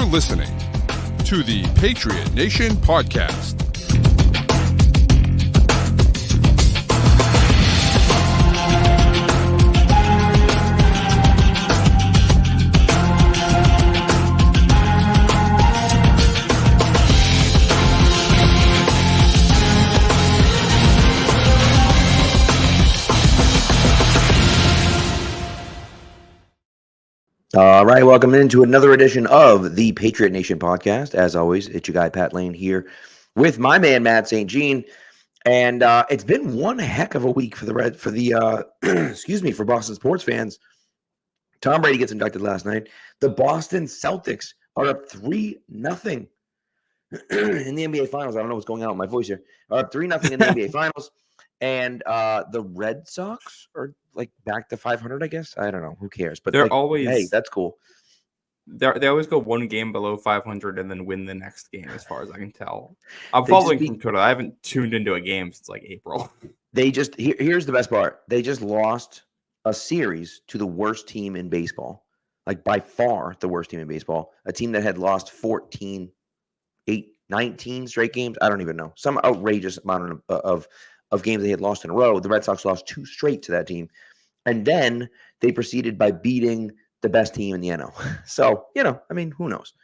You're listening to the Patriot Nation Podcast. All right, welcome into another edition of the Patriot Nation Podcast. As always, it's your guy Pat Lane here with my man Matt St. Jean, and it's been one heck of a week for the for Boston sports fans. Tom Brady gets inducted last night. The Boston Celtics are up 3-0 in the NBA Finals. I don't know what's going on with my voice here. Are up 3-0 in the NBA Finals, and the Red Sox are like back to 500, I guess. I don't know. Who cares? But they're always, hey, that's cool. They always go one game below 500 and then win the next game, as far as I can tell. I'm following from Twitter. I haven't tuned into a game since like April. Here's the best part. They just lost a series to the worst team in baseball. Like by far the worst team in baseball. A team that had lost 19 straight games. I don't even know. Some outrageous amount of games they had lost in a row. The Red Sox lost 2 straight to that team. And then they proceeded by beating the best team in the NL. So, who knows?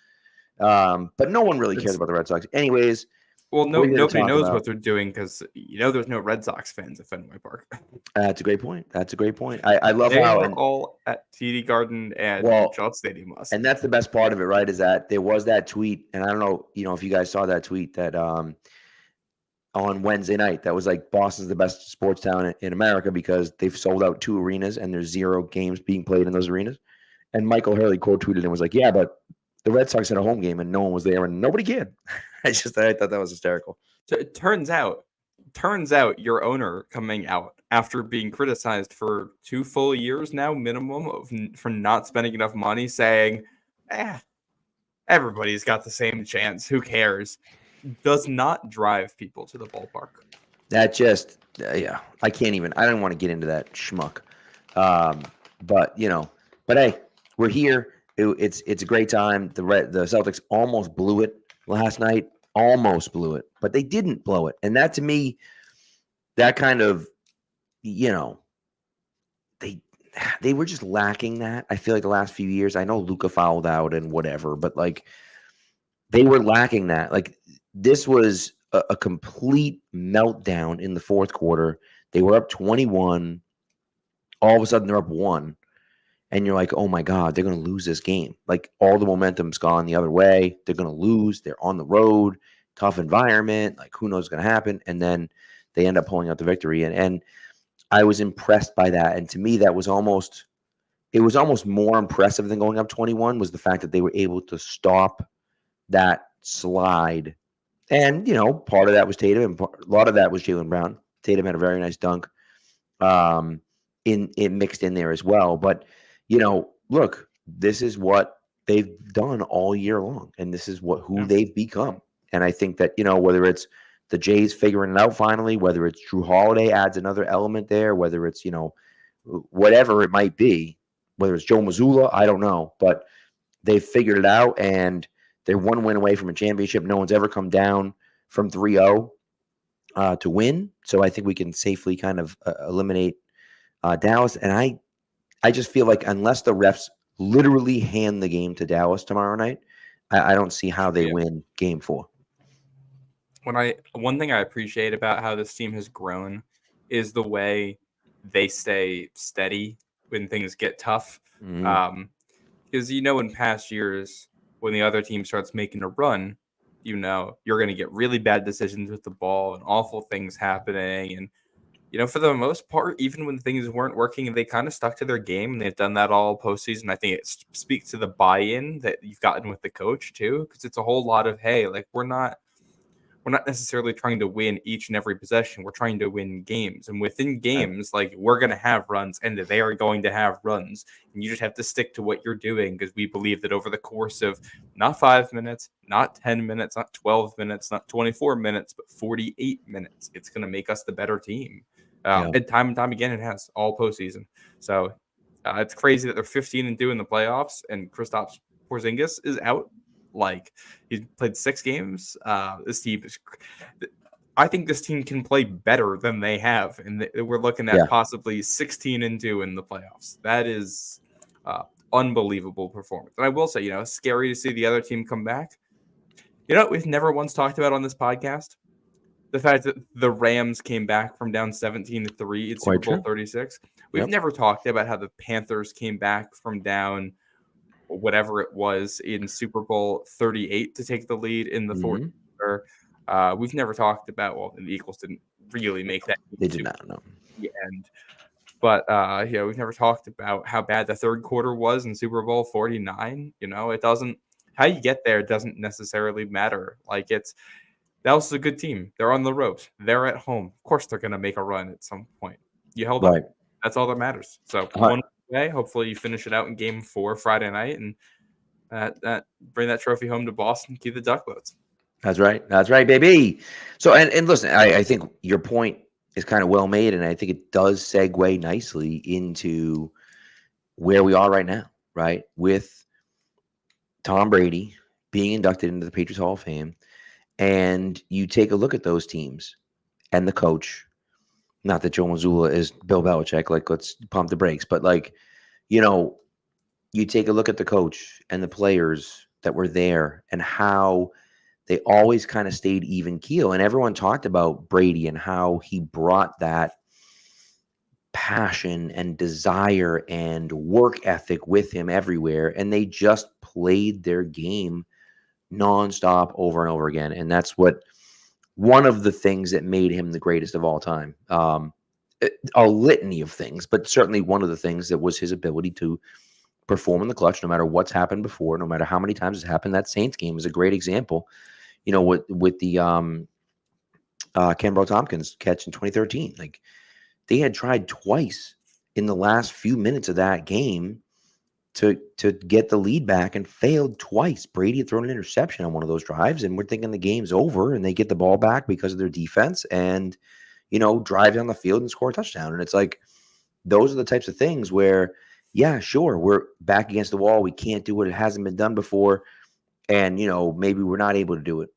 But no one really cares about the Red Sox. Anyways. Well, nobody knows what they're doing because, there's no Red Sox fans at Fenway Park. That's a great point. I love they how. They are all at TD Garden and Gillette Stadium last. And that's the best part of it, right, is that there was that tweet. And I don't know, if you guys saw that tweet that on Wednesday night, that was like Boston's the best sports town in America because they've sold out 2 arenas and there's 0 games being played in those arenas. And Michael Hurley quote tweeted and was like, yeah, but the Red Sox had a home game and no one was there and nobody cared. I thought that was hysterical. So it turns out your owner coming out after being criticized for 2 full years now, minimum, for not spending enough money, saying, everybody's got the same chance. Who cares? Does not drive people to the ballpark. That just, I can't even. I don't want to get into that schmuck. But hey, we're here. It's a great time. The Celtics almost blew it last night. Almost blew it, but they didn't blow it. And that to me, that kind of, they were just lacking that. I feel like the last few years. I know Luka fouled out and whatever, but like they were lacking that. Like this was a complete meltdown in the fourth quarter. They were up 21. All of a sudden, they're up 1. And you're like, oh, my God, they're going to lose this game. Like, all the momentum's gone the other way. They're going to lose. They're on the road. Tough environment. Like, who knows what's going to happen? And then they end up pulling out the victory. And I was impressed by that. And to me, it was almost more impressive than going up 21 was the fact that they were able to stop that slide. And, part of that was Tatum, and a lot of that was Jaylen Brown. Tatum had a very nice dunk in mixed in there as well. But, look, this is what they've done all year long, and this is who they've become. And I think that, whether it's the Jays figuring it out finally, whether it's Drew Holiday adds another element there, whether it's, whatever it might be, whether it's Joe Mazzulla, I don't know. But they've figured it out, and they're 1 win away from a championship. No one's ever come down from 3-0 to win. So I think we can safely kind of eliminate Dallas. And I just feel like unless the refs literally hand the game to Dallas tomorrow night, I don't see how they win game 4. One thing I appreciate about how this team has grown is the way they stay steady when things get tough. Because in past years, when the other team starts making a run, you're going to get really bad decisions with the ball and awful things happening. And, for the most part, even when things weren't working, they kind of stuck to their game. And they've done that all postseason. I think it speaks to the buy-in that you've gotten with the coach, too, because it's a whole lot of, hey, like we're not necessarily trying to win each and every possession. We're trying to win games. And within games, like we're going to have runs and they are going to have runs. And you just have to stick to what you're doing because we believe that over the course of not 5 minutes, not 10 minutes, not 12 minutes, not 24 minutes, but 48 minutes, it's going to make us the better team. And time again, it has all postseason. So it's crazy that they're 15-2 in the playoffs and Kristaps Porzingis is out. Like, he's played 6 games. This team is. I think this team can play better than they have, and we're looking at possibly 16-2 in the playoffs. That is unbelievable performance. And I will say, it's scary to see the other team come back. We've never once talked about on this podcast the fact that the Rams came back from down 17-3 in Super Bowl 36. We've never talked about how the Panthers came back from down whatever it was in Super Bowl 38 to take the lead in the fourth quarter. We've never talked about, the Eagles didn't really make that. They did not, no. The end. But, we've never talked about how bad the third quarter was in Super Bowl 49. It doesn't – how you get there doesn't necessarily matter. Dallas is a good team. They're on the ropes. They're at home. Of course they're going to make a run at some point. You held up. That's all that matters. So, one day, hopefully you finish it out in Game 4 Friday night and that bring that trophy home to Boston, keep the duck boats. That's right, baby. So, and listen, I think your point is kind of well made, and I think it does segue nicely into where we are right now, right? With Tom Brady being inducted into the Patriots Hall of Fame, and you take a look at those teams and the coach. Not that Joe Mazzulla is Bill Belichick, let's pump the brakes, but you take a look at the coach and the players that were there and how they always kind of stayed even keel. And everyone talked about Brady and how he brought that passion and desire and work ethic with him everywhere. And they just played their game nonstop over and over again. And that's one of the things that made him the greatest of all time. A litany of things, but certainly one of the things that was his ability to perform in the clutch, no matter what's happened before, no matter how many times it's happened. That Saints game is a great example. With the Kenbro Tompkins catch in 2013, they had tried twice in the last few minutes of that game to get the lead back and failed twice. Brady had thrown an interception on one of those drives, and we're thinking the game's over, and they get the ball back because of their defense and, drive down the field and score a touchdown. And it's those are the types of things where, yeah, sure, we're back against the wall. We can't do it hasn't been done before. And, maybe we're not able to do it.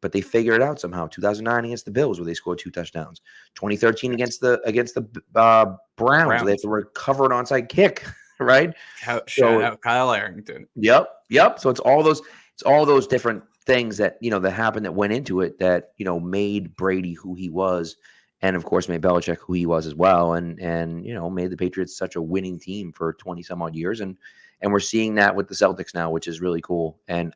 But they figure it out somehow. 2009 against the Bills, where they scored 2 touchdowns. 2013 against the Browns, where they have to recover an onside kick, right? Shout out Kyle Arrington. Yep. So it's all those different things that that happened that went into it that made Brady who he was, and of course made Belichick who he was as well, and made the Patriots such a winning team for 20 some odd years, and we're seeing that with the Celtics now, which is really cool. And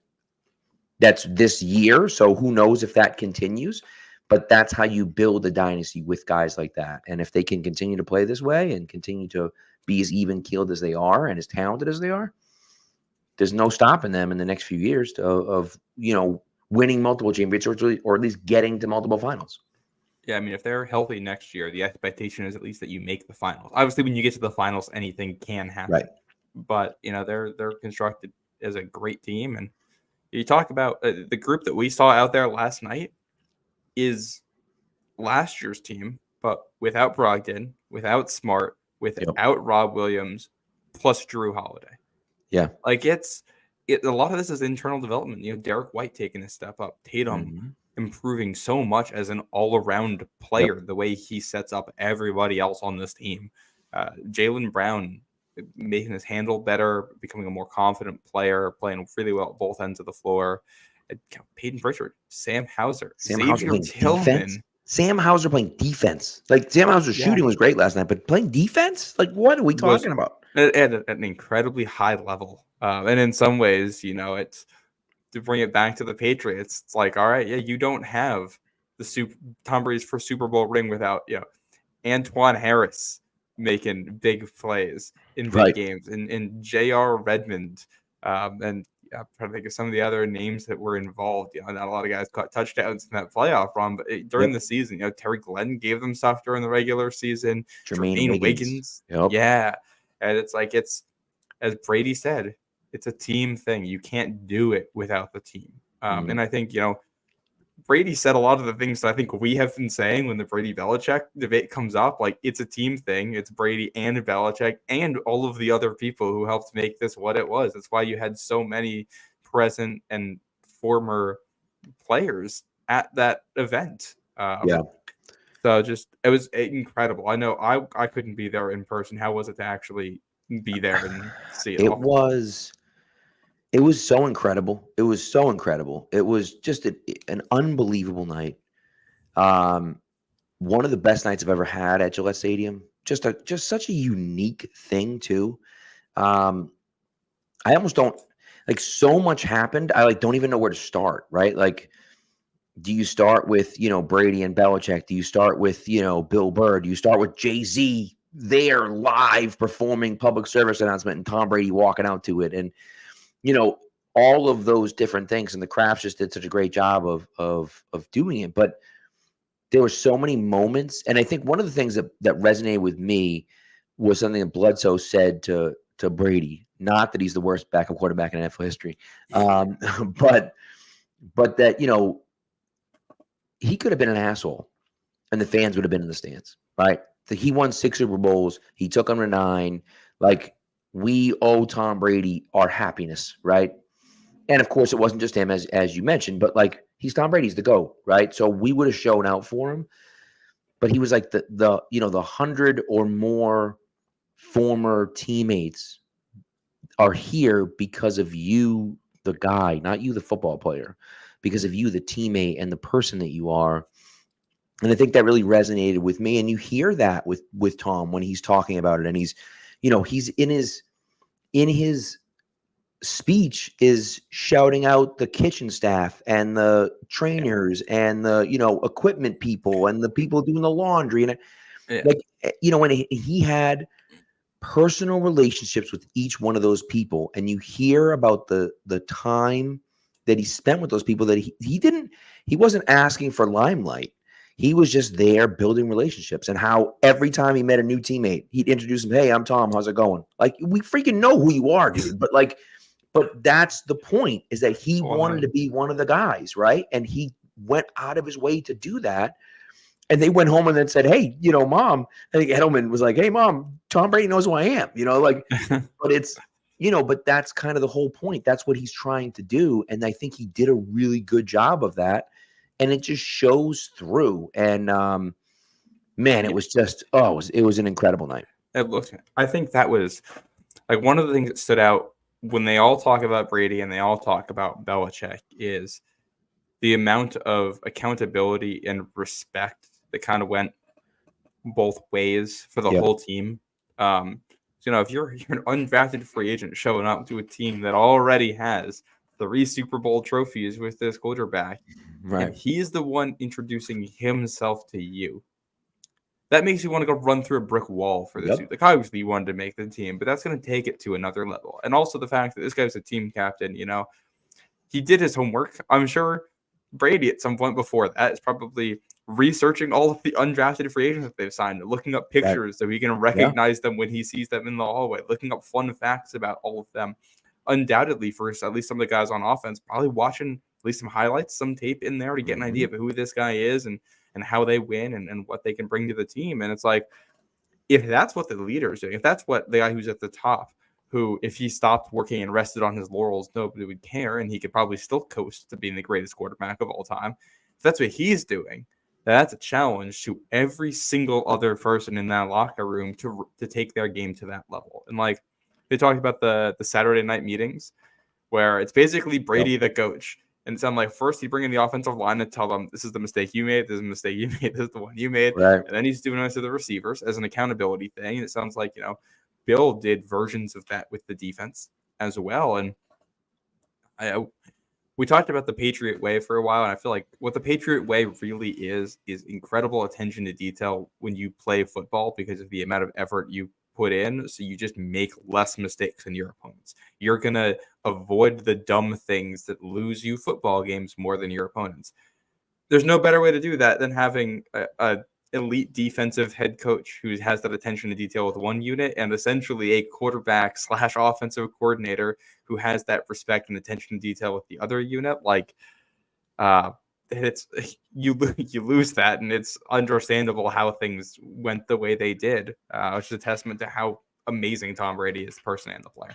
that's this year, so who knows if that continues, but that's how you build a dynasty with guys like that. And if they can continue to play this way and continue to be as even-keeled as they are and as talented as they are, there's no stopping them in the next few years of winning multiple championships or at least getting to multiple finals. Yeah, I mean, if they're healthy next year, the expectation is at least that you make the finals. Obviously, when you get to the finals, anything can happen. Right. But, they're constructed as a great team. And you talk about the group that we saw out there last night is last year's team, but without Brogdon, without Smart, without Rob Williams, plus Drew Holiday. Yeah. A lot of this is internal development. Derek White taking a step up, Tatum improving so much as an all-around player, the way he sets up everybody else on this team. Jaylen Brown making his handle better, becoming a more confident player, playing really well at both ends of the floor. Peyton Pritchard, Sam Hauser, Xavier Tillman. Sam Hauser playing defense. Sam Hauser's shooting was great last night, but playing defense? What are we talking about? At an incredibly high level. And in some ways, it's to bring it back to the Patriots. It's all right, you don't have Tom Brady's first Super Bowl ring without, Antoine Harris making big plays in big games, and J.R. Redmond, and I'm trying to think of some of the other names that were involved. Not a lot of guys caught touchdowns in that playoff run, but during the season, Terry Glenn gave them stuff during the regular season. Jermaine Wiggins. Yeah. And it's as Brady said, it's a team thing. You can't do it without the team. And I think, Brady said a lot of the things that I think we have been saying when the Brady-Belichick debate comes up. It's a team thing. It's Brady and Belichick and all of the other people who helped make this what it was. That's why you had so many present and former players at that event. So it was incredible. I know I couldn't be there in person. How was it to actually be there and see it all? It was so incredible. It was so incredible. It was just an unbelievable night. One of the best nights I've ever had at Gillette Stadium. Just such a unique thing too. I almost don't like, so much happened. I don't even know where to start, right? Like, do you start with, Brady and Belichick? Do you start with, Bill Burr? Do you start with Jay-Z there live performing public service announcement and Tom Brady walking out to it? And, all of those different things. And the Crafts just did such a great job of doing it. But there were so many moments. And I think one of the things that resonated with me was something that Bledsoe said to Brady. Not that he's the worst backup quarterback in NFL history, but that, he could have been an asshole and the fans would have been in the stands, right? He won 6 Super Bowls. He took them to 9. Like, we owe Tom Brady our happiness, right? And of course, it wasn't just him, as you mentioned, but like, he's Tom Brady's the GOAT, right? So we would have shown out for him. But he was like the 100 or more former teammates are here because of you, the guy, not you, the football player, because of you, the teammate, and the person that you are. And I think that really resonated with me. And you hear that with Tom when he's talking about it, and he's in his speech is shouting out the kitchen staff and the trainers and the equipment people and the people doing the laundry, and when he had personal relationships with each one of those people, and you hear about the time that he spent with those people, that he wasn't asking for limelight. He was just there building relationships, and how every time he met a new teammate, he'd introduce him. Hey, I'm Tom. How's it going? Like, we freaking know who you are, dude. But that's the point, is that he wanted to be one of the guys, right? And he went out of his way to do that. And they went home and then said, hey, Mom, I think Edelman was like, hey, Mom, Tom Brady knows who I am, but that's kind of the whole point. That's what he's trying to do. And I think he did a really good job of that. And it just shows through. And man, it was just, it was an incredible night. I think that was like one of the things that stood out when they all talk about Brady and they all talk about Belichick is the amount of accountability and respect that kind of went both ways for the whole team. If you're an undrafted free agent showing up to a team that already has 3 Super Bowl trophies with this quarterback, right, and he's the one introducing himself to you, that makes you want to go run through a brick wall for this. Like, obviously you wanted to make the team, but that's going to take it to another level. And also the fact that this guy's a team captain, he did his homework. I'm sure Brady at some point before that is probably researching all of the undrafted free agents that they've signed, looking up pictures so he can recognize them when he sees them in the hallway, looking up fun facts about all of them. Undoubtedly, for at least some of the guys on offense, probably watching at least some highlights, some tape in there to get an idea of who this guy is and how they win and what they can bring to the team. And it's like, if that's what the leader is doing, if that's what the guy who's at the top, who, if he stopped working and rested on his laurels, nobody would care, and he could probably still coast to being the greatest quarterback of all time. If that's what he's doing, that's a challenge to every single other person in that locker room to take their game to that level. And like, they talked about the Saturday night meetings where it's basically Brady, the coach. And it's like, first he bring in the offensive line and tell them, this is the mistake you made, this is the mistake you made, this is the one you made. Right. And then he's doing it to the receivers as an accountability thing. And it sounds like, Bill did versions of that with the defense as well. And we talked about the Patriot way for a while, and I feel like what the Patriot way really is incredible attention to detail when you play football because of the amount of effort you put in, so you just make less mistakes than your opponents. You're going to avoid the dumb things that lose you football games more than your opponents. There's no better way to do that than having a elite defensive head coach who has that attention to detail with one unit, and essentially a quarterback / offensive coordinator who has that respect and attention to detail with the other unit. Like, it's you lose that, and it's understandable how things went the way they did, which is a testament to how amazing Tom Brady is, the person and the player.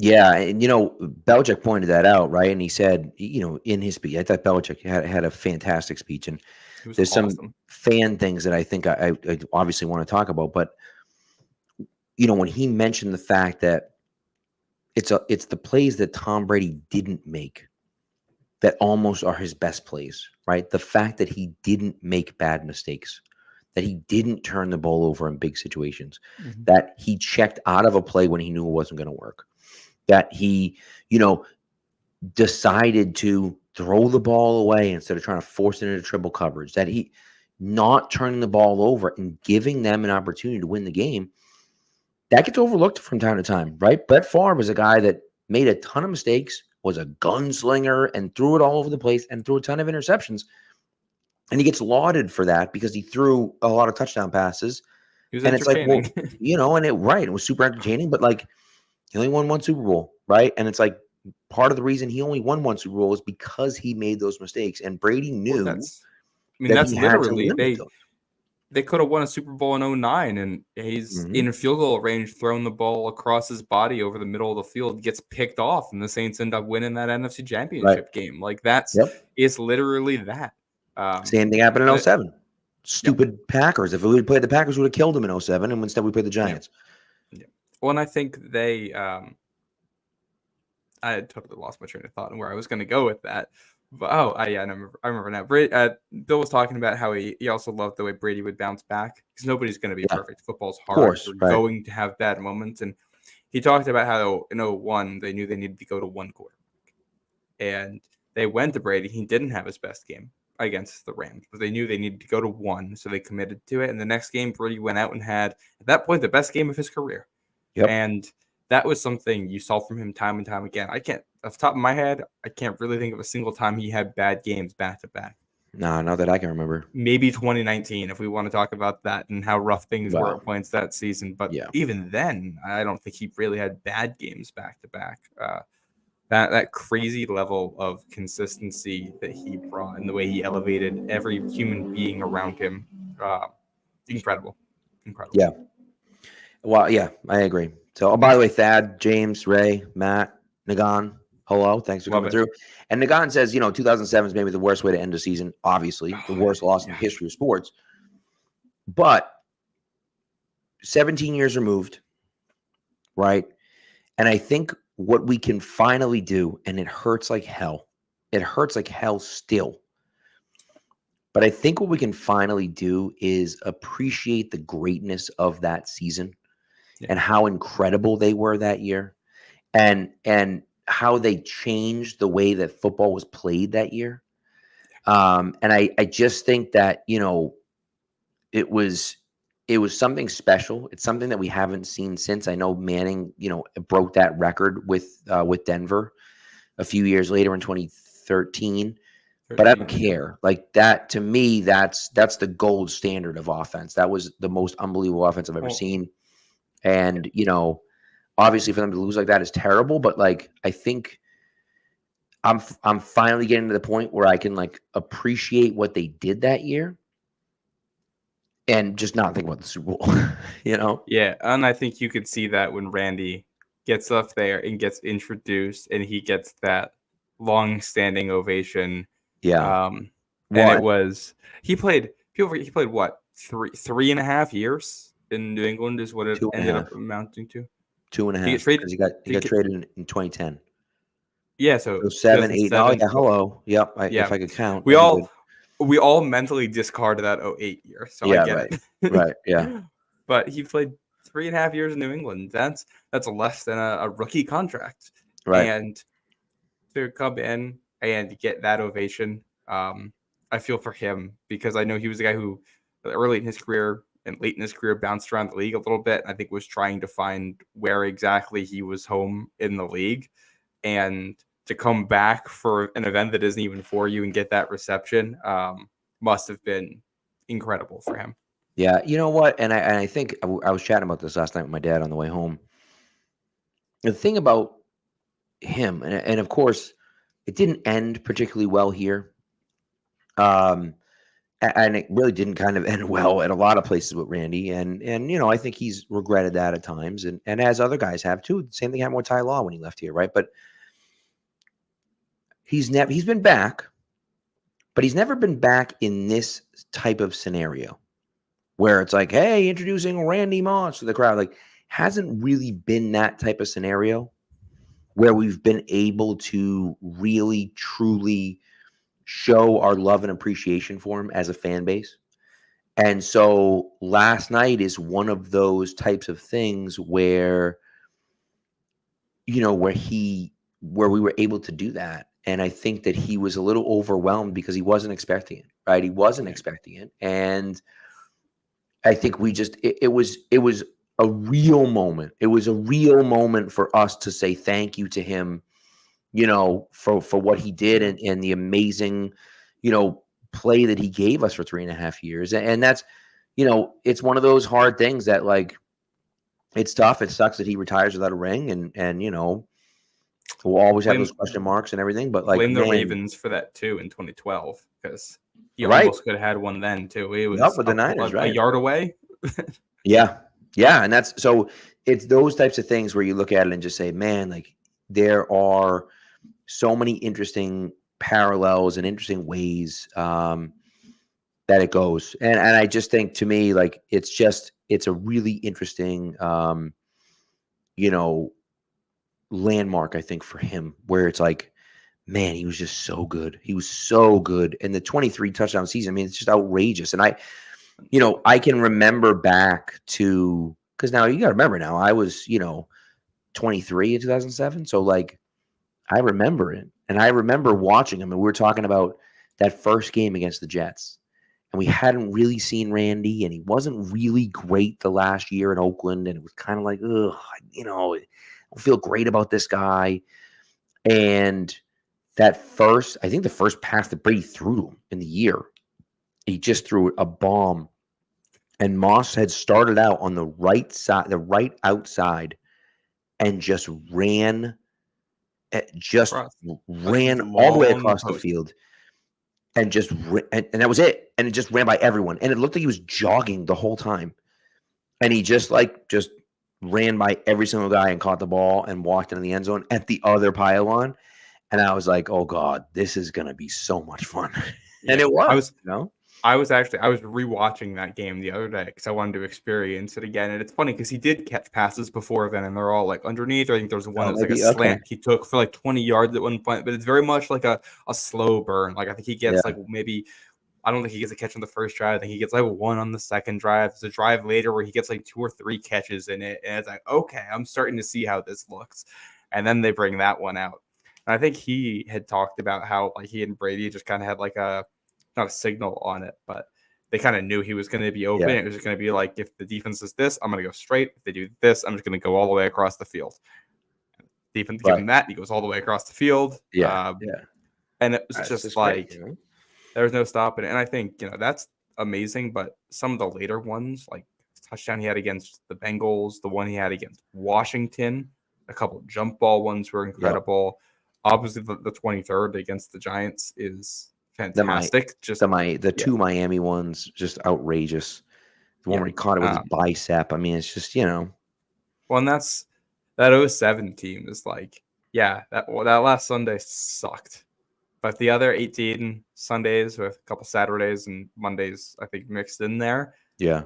Yeah, and Belichick pointed that out, right? And he said, in his speech, I thought Belichick had a fantastic speech, and It was there's some awesome. fan things that I think I obviously want to talk about, but when he mentioned the fact that it's the plays that Tom Brady didn't make that almost are his best plays, right? The fact that he didn't make bad mistakes, that he didn't turn the ball over in big situations, Mhm. that he checked out of a play when he knew it wasn't going to work, that he, decided to throw the ball away instead of trying to force it into triple coverage, that he not turning the ball over and giving them an opportunity to win the game. That gets overlooked from time to time, right? Brett Favre was a guy that made a ton of mistakes, was a gunslinger, and threw it all over the place and threw a ton of interceptions. And he gets lauded for that because he threw a lot of touchdown passes. He was And it's like, entertaining. well, it was super entertaining, but like he only won one Super Bowl, right? And it's like part of the reason he only won one Super Bowl is because he made those mistakes. And Brady Well, knew that's that he had to literally limit those. they could have won a Super Bowl in 2009, and he's Mhm. in field goal range, throwing the ball across his body over the middle of the field, gets picked off, and the Saints end up winning that NFC Right. Championship game. Like Yep. it's literally that. Same thing happened in But 07. yep, Stupid Packers. If we had played the Packers, we would have killed them in 07. And instead we played the yep, Giants. yep. Well, and I think they I had totally lost my train of thought and where I was going to go with that. But yeah, I remember now. Bill was talking about how he also loved the way Brady would bounce back because nobody's going to be Yeah, perfect. Football's of hard. course. You're Right. going to have bad moments, and he talked about how in 01 they knew they needed to go to one quarter, and they went to Brady. He didn't have his best game against the Rams, but they knew they needed to go to one, so they committed to it. And the next game, Brady went out and had at that point the best game of his career. Yep. And that was something you saw from him time and time again. I can't, off the top of my head, I can't really think of a single time he had bad games back to back. No, not that I can remember. Maybe 2019, if we want to talk about that and how rough things were at points that season. But Yeah. even then, I don't think he really had bad games back to back. That crazy level of consistency that he brought and the way he elevated every human being around him, incredible. Yeah. Well, yeah, I agree. So, by the way, Thad, James, Ray, Matt, Nagan, hello. Thanks for Love coming it. through. And Nagan says, 2007 is maybe the worst way to end a season, obviously, the worst loss in the history of sports. But 17 years removed, right? And I think what we can finally do, and it hurts like hell still. But I think what we can finally do is appreciate the greatness of that season and how incredible they were that year and how they changed the way that football was played that year. And I just think that, it was something special. It's something that we haven't seen since. I know Manning, broke that record with Denver a few years later in 2013. But I don't care. Like that to me, that's the gold standard of offense. That was the most unbelievable offense I've ever seen. And, obviously for them to lose like that is terrible, but like I think I'm finally getting to the point where I can like appreciate what they did that year and just not think about the Super Bowl, Yeah, and I think you could see that when Randy gets up there and gets introduced and he gets that long-standing ovation. Yeah. And it was he played what, 3.5 years in New England is what it Two and a ended half. up amounting to. 2.5 He gets traded. because he got traded in 2010. Yeah, so So 7, 8. Oh 2007. yeah, hello. Yep. Yeah, If I could count, we that'd be good. all mentally discard that 08 year, so I Yeah, get right. it. Right. Yeah. But he played 3.5 years in New England. That's less than a rookie contract. Right. And to come in and get that ovation, I feel for him because I know he was a guy who early in his career and late in his career bounced around the league a little bit. I think was trying to find where exactly he was home in the league. And to come back for an event that isn't even for you and get that reception must have been incredible for him. Yeah, you know what? And I think I was chatting about this last night with my dad on the way home. The thing about him, and of course, it didn't end particularly well here. And it really didn't kind of end well at a lot of places with Randy. And I think he's regretted that at times. And as other guys have too. The same thing happened with Ty Law when he left here, right? But he's been back, but he's never been back in this type of scenario where it's like, hey, introducing Randy Moss to the crowd. Like, hasn't really been that type of scenario where we've been able to really, truly show our love and appreciation for him as a fan base. And so last night is one of those types of things where, where we were able to do that. And I think that he was a little overwhelmed because he wasn't expecting it, right? He wasn't expecting it. And I think we just, it was a real moment. It was a real moment for us to say thank you to him, for what he did and the amazing, play that he gave us for 3.5 years. And that's, it's one of those hard things that, like, it's tough. It sucks that he retires without a ring, and we'll always have those question marks and everything. But, like, blame the Ravens for that too in 2012 because he Right. almost could have had one then too. It was with the Niners, a right? yard away. Yeah, and that's so. It's those types of things where you look at it and just say, man, like, there are so many interesting parallels and interesting ways that it goes. And I just think, to me, like, it's a really interesting, landmark, I think, for him, where it's like, man, he was just so good. He was so good. And the 23 touchdown season, I mean, it's just outrageous. And I can remember back to, because now you got to remember, now I was, 23 in 2007. So, like, I remember it. And I remember watching him, and we were talking about that first game against the Jets. And we hadn't really seen Randy, and he wasn't really great the last year in Oakland. And it was kind of like, ugh, I don't feel great about this guy. And I think the first pass that Brady threw to him in the year, he just threw a bomb. And Moss had started out on the right side, the right outside, and just ran all the way across the field. And just and that was it. And it just ran by everyone. And it looked like he was jogging the whole time. And he just ran by every single guy and caught the ball and walked into the end zone at the other pylon. And I was like, oh God, this is gonna be so much fun. And it was. I was rewatching that game the other day because I wanted to experience it again. And it's funny because he did catch passes before then, and they're all like underneath. I think there's one that's like a slant he took for like 20 yards at one point, but it's very much like a slow burn. Like, I think he gets I don't think he gets a catch on the first drive. I think he gets like one on the second drive. There's a drive later where he gets like 2 or 3 catches in it. And it's like, okay, I'm starting to see how this looks. And then they bring that one out. And I think he had talked about how, like, he and Brady just kind of had like not a signal on it, but they kind of knew he was going to be open. It was just going to be like, if the defense is this, I'm going to go straight. If they do this, I'm just going to go all the way across the field. Defense give him that, he goes all the way across the field. And it was just like, there's no stopping it. And I think, that's amazing. But some of the later ones, like the touchdown he had against the Bengals, the one he had against Washington, a couple of jump ball ones were incredible. Obviously, the 23rd against the Giants is fantastic. The 2 Miami ones, just outrageous. The one where he caught it with his bicep. I mean, it's just, Well, and that 07 team is like, that last Sunday sucked. But the other 18 Sundays with a couple Saturdays and Mondays, I think, mixed in there. Yeah.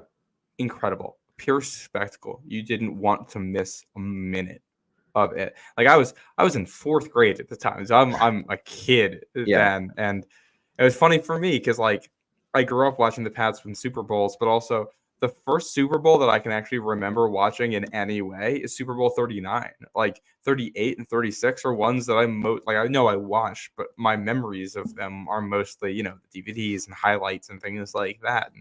Incredible. Pure spectacle. You didn't want to miss a minute of it. Like, I was in 4th grade at the time. So I'm a kid then. And it was funny for me because, like, I grew up watching the Pats win Super Bowls, but also the first Super Bowl that I can actually remember watching in any way is Super Bowl 39. Like, 38 and 36 are ones that I know I watched, but my memories of them are mostly, the DVDs and highlights and things like that.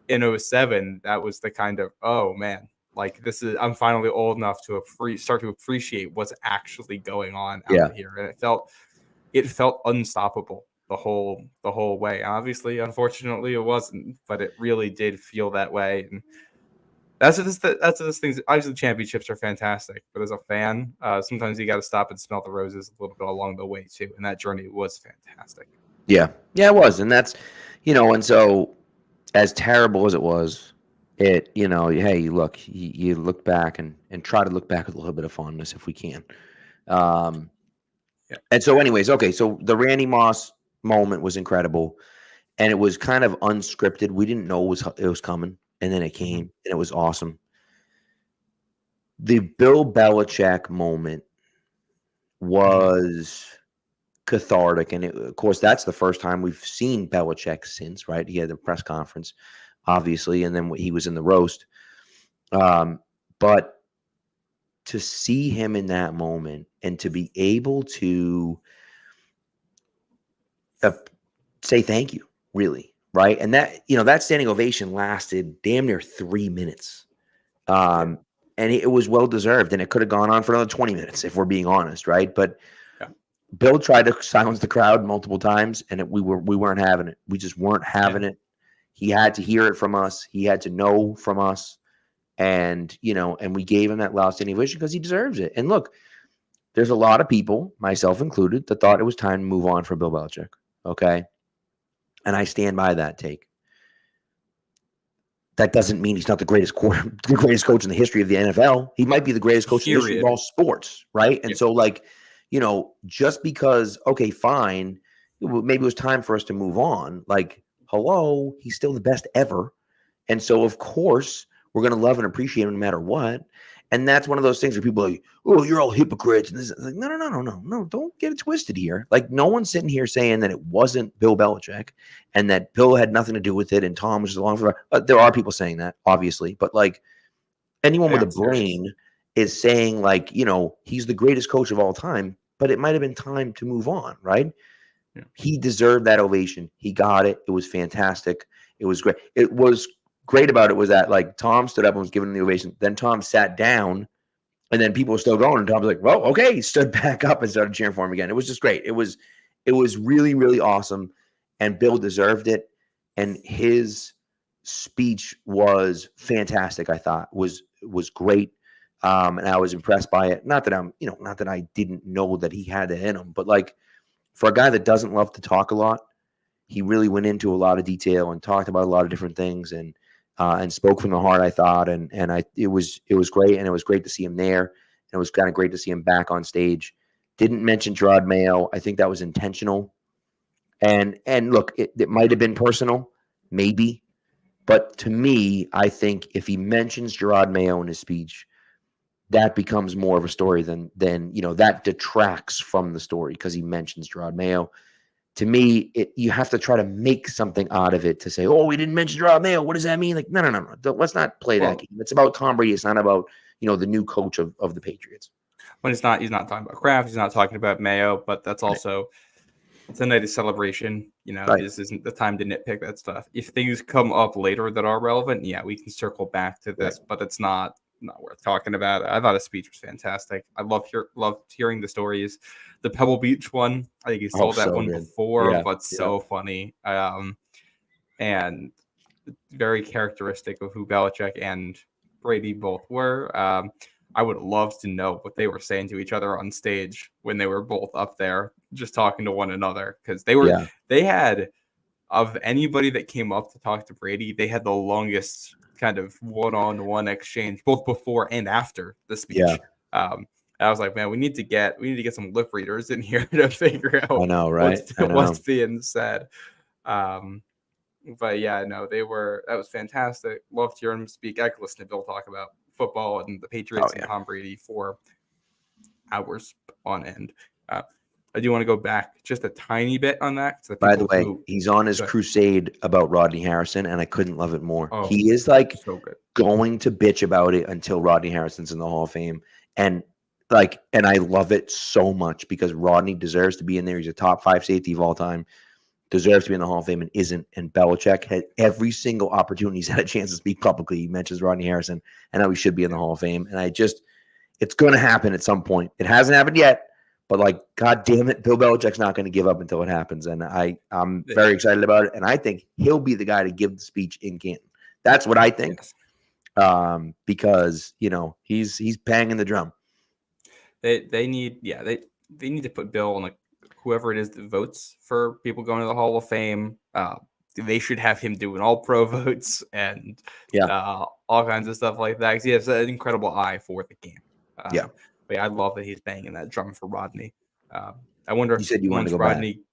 And in 07, that was the kind of, oh man, like, I'm finally old enough to start to appreciate what's actually going on out here. And it felt unstoppable the whole way. Obviously, unfortunately, it wasn't, but it really did feel that way. And that's those things. Obviously, the championships are fantastic, but as a fan, sometimes you got to stop and smell the roses a little bit along the way too. And that journey was fantastic. Yeah, it was, and that's And so as terrible as it was, hey, look, you look back and try to look back with a little bit of fondness if we can. Um, Yeah. and so, anyways, okay, so the Randy Moss moment was incredible, and it was kind of unscripted. We didn't know it was coming, and then it came, and it was awesome. The Bill Belichick moment was cathartic, and of course, that's the first time we've seen Belichick since, right? He had the press conference, obviously, and then he was in the roast. But to see him in that moment and to be able to say thank you, really, right? And that standing ovation lasted damn near 3 minutes. And it was well deserved, and it could have gone on for another 20 minutes if we're being honest, right? But Yeah. Bill tried to silence the crowd multiple times, and we weren't having it. We just weren't having it. He had to hear it from us. He had to know from us, and we gave him that loud standing ovation because he deserves it. And look, there's a lot of people, myself included, that thought it was time to move on for Bill Belichick. Okay, and I stand by that take. That doesn't mean he's not the greatest coach in the history of the NFL. He might be the greatest coach in the history of all sports, right? And so, just because, okay, fine, maybe it was time for us to move on. Like, hello, he's still the best ever. And so, of course, we're going to love and appreciate him no matter what. And that's one of those things where people are like, oh, you're all hypocrites. And this is like, no. Don't get it twisted here. Like, no one's sitting here saying that it wasn't Bill Belichick and that Bill had nothing to do with it and Tom was just along for it. There are people saying that, obviously. But, like, anyone with a brain is saying, like, he's the greatest coach of all time, but it might have been time to move on, right? Yeah. He deserved that ovation. He got it. It was fantastic. It was great. It was great about it was that, like, Tom stood up and was giving him the ovation. Then Tom sat down, and then people were still going. And Tom was like, well, okay. He stood back up and started cheering for him again. It was just great. It was really, really awesome. And Bill deserved it. And his speech was fantastic, I thought. Was great. And I was impressed by it. Not that I didn't know that he had it in him, but, like, for a guy that doesn't love to talk a lot, he really went into a lot of detail and talked about a lot of different things and spoke from the heart, I thought. And it was great. And it was great to see him there. And it was kind of great to see him back on stage. Didn't mention Gerard Mayo. I think that was intentional. And look, it might have been personal, maybe. But to me, I think if he mentions Gerard Mayo in his speech, that becomes more of a story than that detracts from the story because he mentions Gerard Mayo. To me, you have to try to make something out of it to say, oh, we didn't mention Gerard Mayo. What does that mean? Like, no. Let's not play that game. It's about Tom Brady. It's not about, the new coach of the Patriots. When he's not talking about Kraft. He's not talking about Mayo, but that's also, it's a night of celebration. This isn't the time to nitpick that stuff. If things come up later that are relevant, yeah, we can circle back to this, but it's not worth talking about. I thought his speech was fantastic. I loved hearing the stories. The Pebble Beach one, I think he's told that one good. Before, but so funny. And very characteristic of who Belichick and Brady both were. I would love to know what they were saying to each other on stage when they were both up there just talking to one another, because they had, of anybody that came up to talk to Brady, they had the longest kind of one-on-one exchange both before and after the speech. I was like, man, we need to get some lip readers in here to figure out what's being said. But yeah, no, that was fantastic. Loved hearing him speak. I could listen to Bill talk about football and the Patriots and Tom Brady for hours on end. I do want to go back just a tiny bit on that. By the way, he's on his crusade about Rodney Harrison, and I couldn't love it more. He is like going to bitch about it until Rodney Harrison's in the Hall of Fame. And I love it so much because Rodney deserves to be in there. He's a top 5 safety of all time, deserves to be in the Hall of Fame and isn't. And Belichick had every single opportunity he's had a chance to speak publicly. He mentions Rodney Harrison and how he should be in the Hall of Fame. And it's going to happen at some point. It hasn't happened yet. But, like, God damn it, Bill Belichick's not going to give up until it happens. And I'm very excited about it. And I think he'll be the guy to give the speech in Canton. That's what I think. Because, he's banging the drum. They need to put Bill on, like, whoever it is that votes for people going to the Hall of Fame. they should have him doing all pro votes and all kinds of stuff like that. Because he has an incredible eye for the game. But I love that he's banging that drum for Rodney. I wonder you said you wanted to go Rodney. back.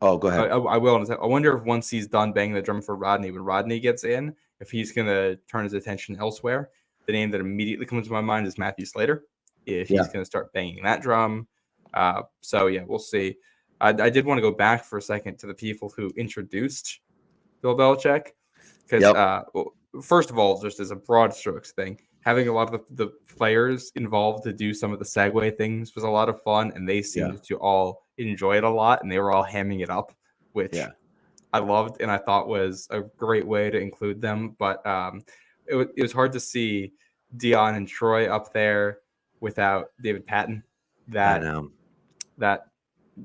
Oh, go ahead. I will. I wonder if once he's done banging the drum for Rodney, when Rodney gets in, if he's going to turn his attention elsewhere. The name that immediately comes to my mind is Matthew Slater. If he's going to start banging that drum. So, we'll see. I did want to go back for a second to the people who introduced Bill Belichick. Because, first of all, just as a broad strokes thing, having a lot of the players involved to do some of the segue things was a lot of fun. And they seemed to all enjoy it a lot. And they were all hamming it up, which I loved and I thought was a great way to include them. But it was hard to see Dion and Troy up there without David Patton. That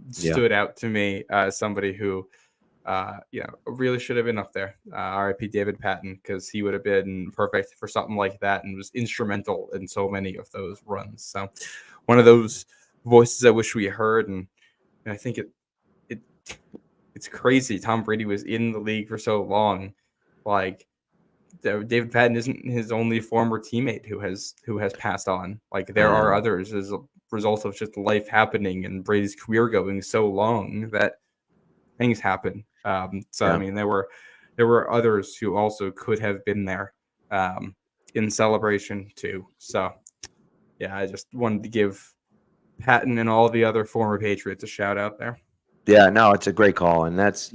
stood out to me as somebody who, really should have been up there. RIP David Patton, because he would have been perfect for something like that and was instrumental in so many of those runs. So one of those voices I wish we heard, and I think it's crazy. Tom Brady was in the league for so long, like. David Patton isn't his only former teammate who has passed on. Like there are others as a result of just life happening and Brady's career going so long that things happen. I mean, there were others who also could have been there in celebration too. So I just wanted to give Patton and all the other former Patriots a shout out there. Yeah, no, it's a great call, and that's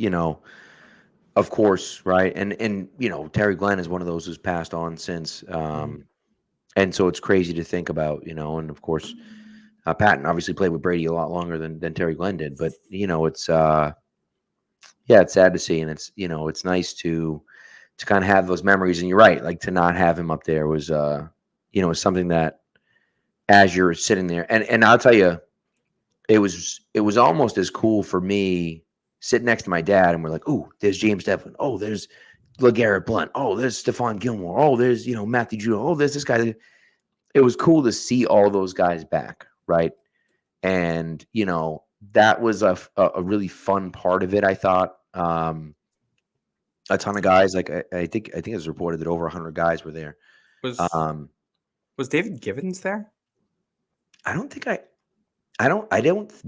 of course, right? And Terry Glenn is one of those who's passed on since. And so it's crazy to think about, and of course, Patton obviously played with Brady a lot longer than Terry Glenn did. But, it's it's sad to see. And it's, it's nice to kind of have those memories. And you're right, like to not have him up there was, something that as you're sitting there and I'll tell you, it was almost as cool for me sitting next to my dad, and we're like, "Ooh, there's James Devlin. Oh, there's LeGarrette Blount. Oh, there's Stephon Gilmore. Oh, there's Matthew Judon. Oh, there's this guy." It was cool to see all those guys back, right? And that was a really fun part of it. I thought a ton of guys, like I think it was reported that over 100 guys were there. Was David Givens there? I don't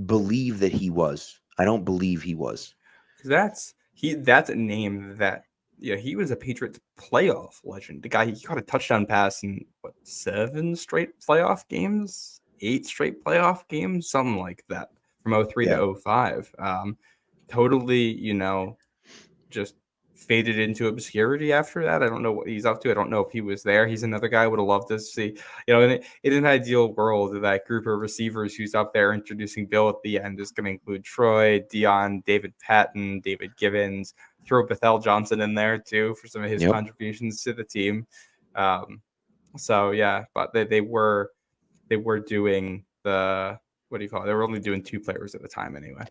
believe that he was. I don't believe he was. That's a name that he was a Patriots playoff legend. The guy, he caught a touchdown pass in 7 straight playoff games, 8 straight playoff games, something like that from 2003 to 2005. Totally, just faded into obscurity after that. I don't know what he's up to. I don't know if he was there. He's another guy I would have loved to see. In an ideal world, that group of receivers who's up there introducing Bill at the end is going to include Troy, Dion, David Patton, David Givens, throw Bethel Johnson in there too for some of his contributions to the team. But they were doing the, what do you call it? They were only doing 2 players at the time anyway.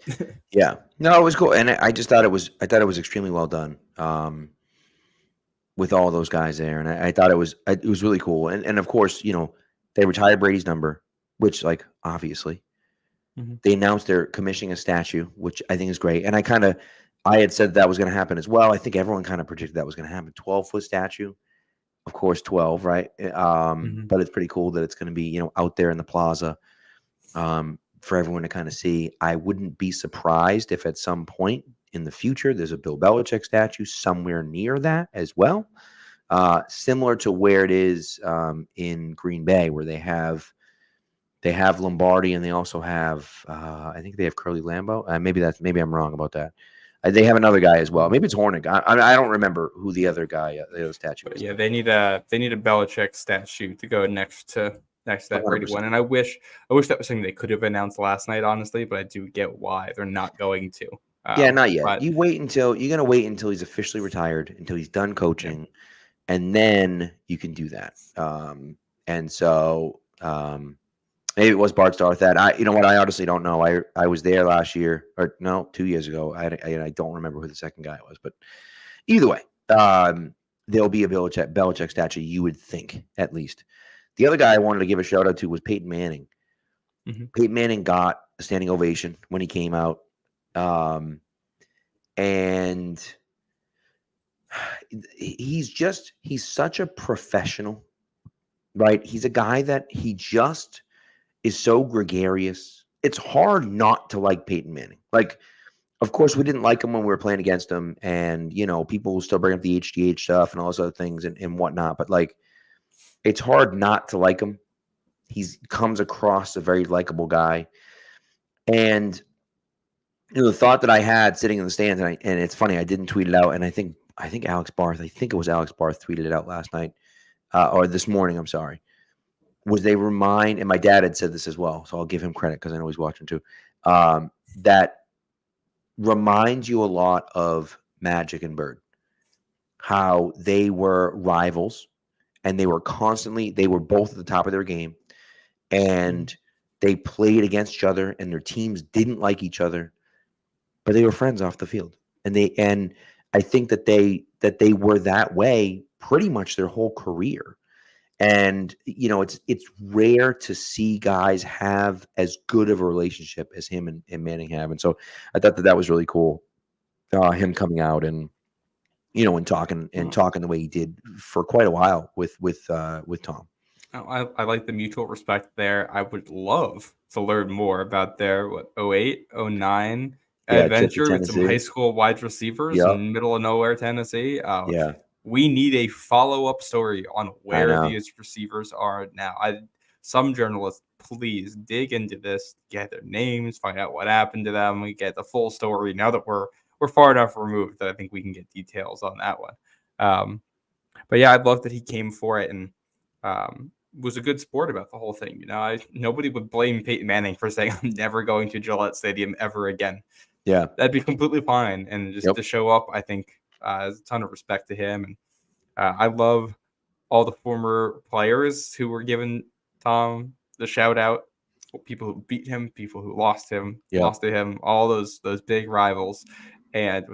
Yeah. No, it was cool. And I just thought it was extremely well done with all those guys there. And I thought it was really cool. And of course, they retired Brady's number, which obviously they announced they're commissioning a statue, which I think is great. And I had said that was going to happen as well. I think everyone kind of predicted that was going to happen. 12-foot statue, of course, 12, right? But it's pretty cool that it's going to be, out there in the plaza. For everyone to kind of see. I wouldn't be surprised if at some point in the future there's a Bill Belichick statue somewhere near that as well, similar to where it is in Green Bay, where they have Lombardi and they also have I think they have Curly Lambeau. Maybe I'm wrong about that. They have another guy as well. Maybe it's Hornick. I don't remember who the other guy, the other statue is. Yeah, they need a Belichick statue to go next to that Brady one. And I wish that was something they could have announced last night, honestly, but I do get why they're not going to. Not yet. You're going to wait until he's officially retired, until he's done coaching, and then you can do that. And so maybe it was Bart Starr. I honestly don't know. I was there last year, or no, 2 years ago. I don't remember who the second guy was, but either way, there'll be a Belichick statue, you would think, at least. The other guy I wanted to give a shout out to was Peyton Manning. Peyton Manning got a standing ovation when he came out. And he's such a professional, right? He's a guy that he just is so gregarious. It's hard not to like Peyton Manning. Like, of course, we didn't like him when we were playing against him, and people will still bring up the HGH stuff and all those other things and whatnot. But like, it's hard not to like him. He comes across a very likable guy, and the thought that I had sitting in the stands, and it's funny, I didn't tweet it out, and I think Alex Barth, tweeted it out last night or this morning. I'm sorry. Was they remind, and my dad had said this as well, so I'll give him credit because I know he's watching too. That reminds you a lot of Magic and Bird, how they were rivals and they were both at the top of their game, and they played against each other and their teams didn't like each other, but they were friends off the field. And I think that they were that way pretty much their whole career. And it's rare to see guys have as good of a relationship as him and Manning have. And so I thought that was really cool. Him coming out and and talking the way he did for quite a while with Tom. I like the mutual respect there. I would love to learn more about their 08, 09 adventure with some high school wide receivers in middle of nowhere Tennessee. We need a follow-up story on where these receivers are now. Some journalists, please dig into this, get their names, find out what happened to them. We get the full story. Now that we're far enough removed that I think we can get details on that one. But yeah, I'd love that he came for it and was a good sport about the whole thing. Nobody would blame Peyton Manning for saying, I'm never going to Gillette Stadium ever again. Yeah, that'd be completely fine. And just to show up, I think there's a ton of respect to him. And I love all the former players who were giving Tom the shout out. People who beat him, people who lost to him, all those big rivals. And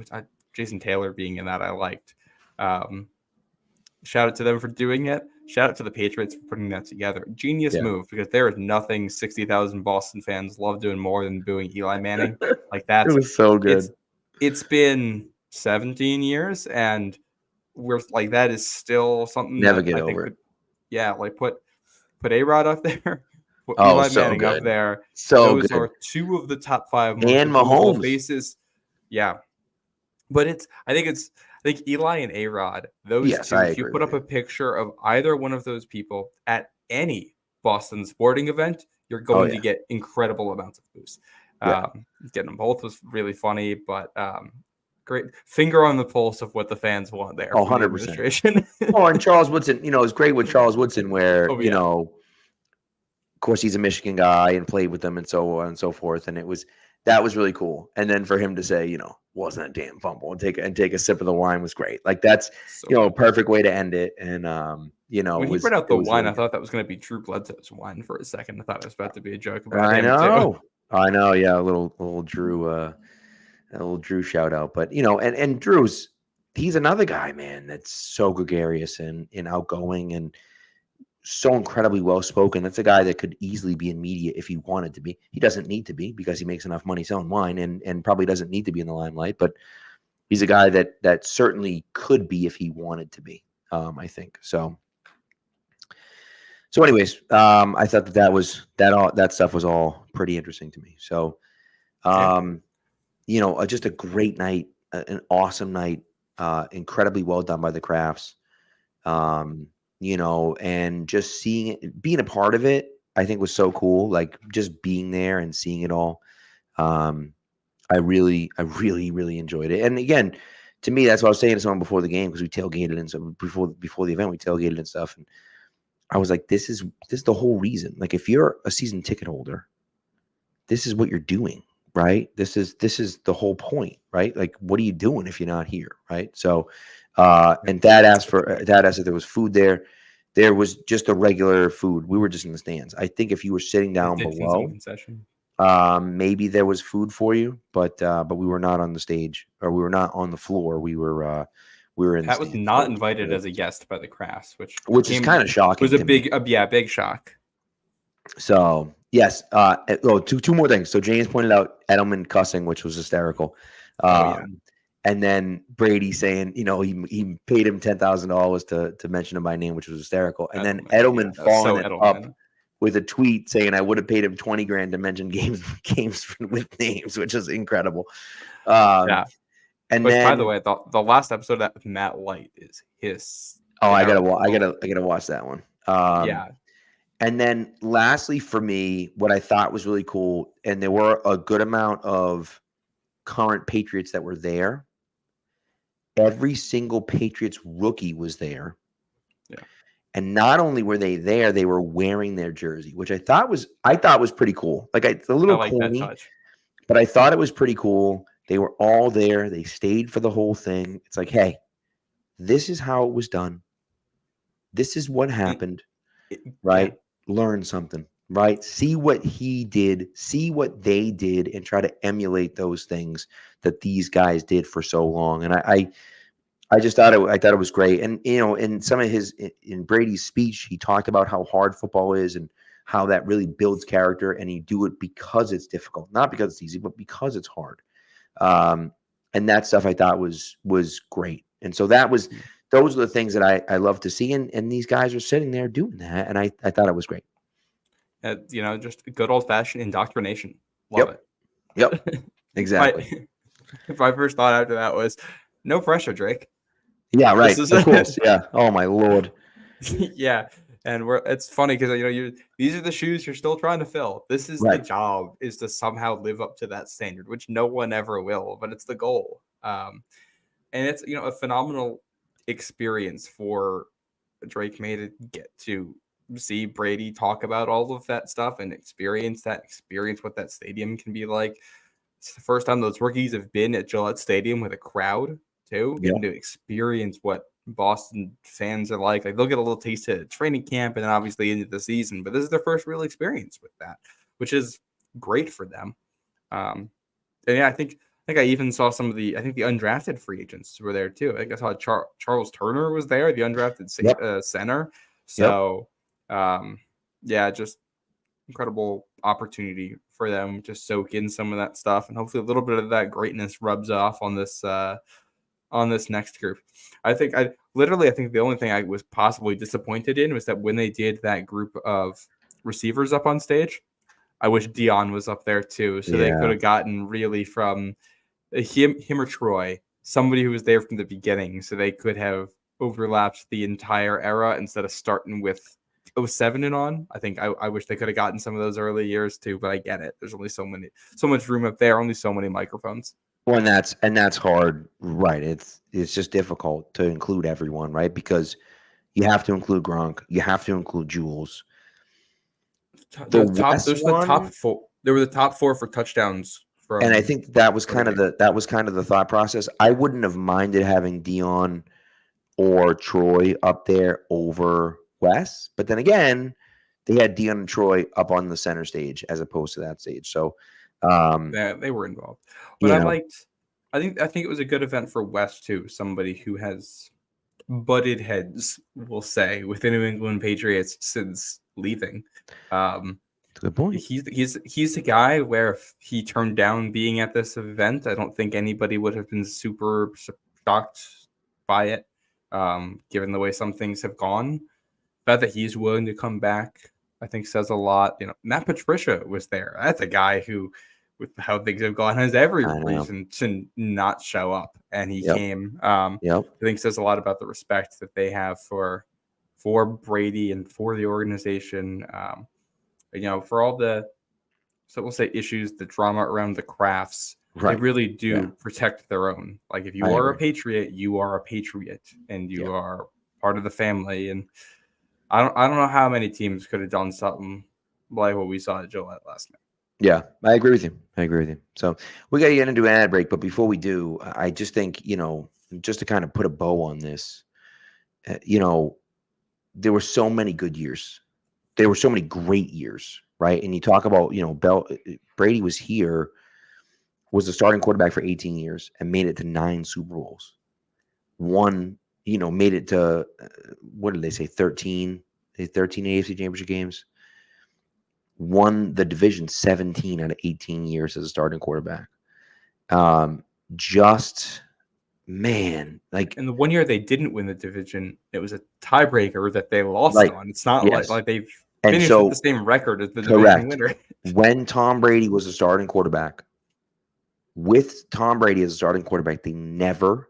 Jason Taylor being in that, I liked. Shout out to them for doing it. Shout out to the Patriots for putting that together. Genius move, because there is nothing 60,000 Boston fans love doing more than booing Eli Manning. Like that. It was so good. It's been 17 years, and we're like, that is still something. Never get over it. Put A-Rod up there. Put Eli Manning up there. So those good. are two of the top 5 most and Mahomes faces. Yeah, but I think Eli and A-Rod, those two, if you put up a picture of either one of those people at any Boston sporting event, you're going to get incredible amounts of boost. Getting them both was really funny, but great finger on the pulse of what the fans want there. 100%. And Charles Woodson, it's great with Charles Woodson where, of course, he's a Michigan guy and played with them and so on and so forth. And that was really cool. And then for him to say, wasn't a damn fumble and take a sip of the wine was great. Like that's, a perfect way to end it. And, when he brought out the wine, I thought that was going to be Drew Bledsoe's wine for a second. I thought it was about to be a joke about him too. I know. Yeah. A little Drew shout out, but and he's another guy, man, that's so gregarious and outgoing and so incredibly well-spoken. That's a guy that could easily be in media if he wanted to be. He doesn't need to be because he makes enough money selling wine and probably doesn't need to be in the limelight, but he's a guy that certainly could be if he wanted to be, I think. So anyways, I thought that stuff was all pretty interesting to me. So, just a great night, an awesome night, incredibly well done by the Crafts. And just seeing it, being a part of it, I think was so cool. Like just being there and seeing it all. I really, really enjoyed it. And again, to me, that's what I was saying to someone before the game, because we tailgated and so before the event, we tailgated and stuff. And I was like, this is the whole reason. Like if you're a season ticket holder, this is what you're doing, right? This is the whole point, right? Like, what are you doing if you're not here, right? So, and Dad asked if there was food there. There was just a regular food. We were just in the stands. I think if you were sitting down below, maybe there was food for you, but we were not on the stage, or we were not on the floor. We were in. That was not invited as a guest by the Crafts, which is kind of shocking. It was a big shock. So yes, two more things. So James pointed out Edelman cussing, which was hysterical. And then Brady saying, he paid him $10,000 to mention him by name, which was hysterical. And then Edelman following it up with a tweet saying, I would have paid him $20,000 to mention games with names, which is incredible. Yeah. And which, then, by the way, the last episode of Matt Light is his. Oh, I gotta watch that one. Yeah. And then lastly, for me, what I thought was really cool, and there were a good amount of current Patriots that were there. Every single Patriots rookie was there. Yeah. And not only were they there, they were wearing their jersey, which I thought was pretty cool. Like it's a little corny, but I thought it was pretty cool. They were all there. They stayed for the whole thing. It's like, hey, this is how it was done. This is what happened, right? Yeah. Learn something, right? See what he did, see what they did, and try to emulate those things that these guys did for so long. And I just thought it was great. And in some of in Brady's speech, he talked about how hard football is and how that really builds character, and you do it because it's difficult, not because it's easy, but because it's hard. And that stuff I thought was great. And so those are the things that I love to see. And these guys are sitting there doing that. And I thought it was great. Just good old fashioned indoctrination. Love it. Yep. Exactly. My first thought after that was no pressure, Drake. Yeah, right. Of course. Yeah. Oh my Lord. Yeah. And it's funny because these are the shoes you're still trying to fill. This is the job, is to somehow live up to that standard, which no one ever will, but it's the goal. And it's a phenomenal experience for Drake May to get to see Brady talk about all of that stuff and experience what that stadium can be like. It's the first time those rookies have been at Gillette Stadium with a crowd too, getting to experience what Boston fans are like. They'll get a little taste at training camp and then obviously into the season, but this is their first real experience with that, which is great for them. And yeah, I think I even saw some of the undrafted free agents were there too. I think I saw Charles Turner was there, the undrafted center. So just incredible opportunity for them to soak in some of that stuff, and hopefully a little bit of that greatness rubs off on this next group. I think the only thing I was possibly disappointed in was that when they did that group of receivers up on stage, I wish Dion was up there too, so they could have gotten really from him or Troy, somebody who was there from the beginning, so they could have overlapped the entire era instead of starting with 07 and on. I think I wish they could have gotten some of those early years too, but I get it. There's only so much room up there, only so many microphones. Well, and that's hard, right? It's just difficult to include everyone, right? Because you have to include Gronk, you have to include Jules. There were the top four for touchdowns. And I think that was kind of the thought process. I wouldn't have minded having Dion or Troy up there over Wes, but then again, they had Dion and Troy up on the center stage as opposed to that stage. So they were involved. But I think it was a good event for Wes too. Somebody who has butted heads, we'll say, with the New England Patriots since leaving. Good point. He's a guy where if he turned down being at this event, I don't think anybody would have been super shocked by it, given the way some things have gone. The fact that he's willing to come back, I think, says a lot. Matt Patricia was there. That's a guy who, with how things have gone, has every reason to not show up, and he came. I think says a lot about the respect that they have for Brady and for the organization. For all the, so we'll say, issues, the drama around the crafts, they really do protect their own. Like, if you are a Patriot, you are a Patriot, and you are part of the family. And I don't know how many teams could have done something like what we saw at Gillette last night. Yeah, I agree with you. So we got to get into an ad break, but before we do, I just think, just to kind of put a bow on this, there were so many good years. There were so many great years, right? And you talk about, Brady was the starting quarterback for 18 years and made it to 9 Super Bowls. Made it to, what did they say, 13 AFC Championship games. Won the division 17 out of 18 years as a starting quarterback. Just man, like, And the one year they didn't win the division, it was a tiebreaker that they lost right. on. It's not Yes. like they've And finished with so, the same record as the division correct. winner. When Tom Brady was a starting quarterback, with Tom Brady as a starting quarterback, they never,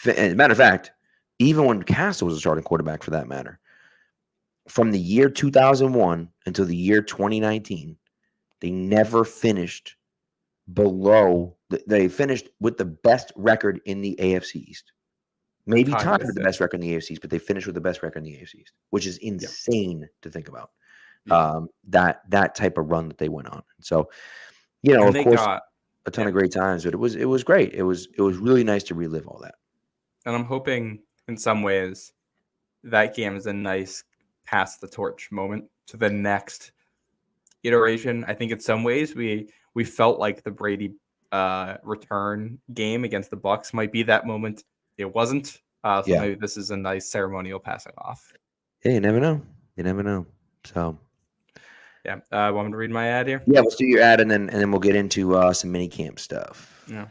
as a matter of fact, even when Castle was a starting quarterback for that matter, from the year 2001 until the year 2019, they never finished below, they finished with the best record in the AFC East. Maybe Tied tied with with the it. best record in the AFC East, but they finished with the best record in the AFC East, which is insane to think about. That type of run that they went on. So, And of they course, got a ton of great times, but it was great. It was really nice to relive all that. and I'm hoping in some ways that game is a nice pass the torch moment to the next iteration. I think in some ways we felt like the Brady return game against the Bucs might be that moment. It wasn't. So Yeah. maybe this is a nice ceremonial passing off. Yeah, you never know. You never know. So Yeah. Want me to read my ad here? yeah, let's do your ad and then we'll get into some minicamp stuff. Yeah.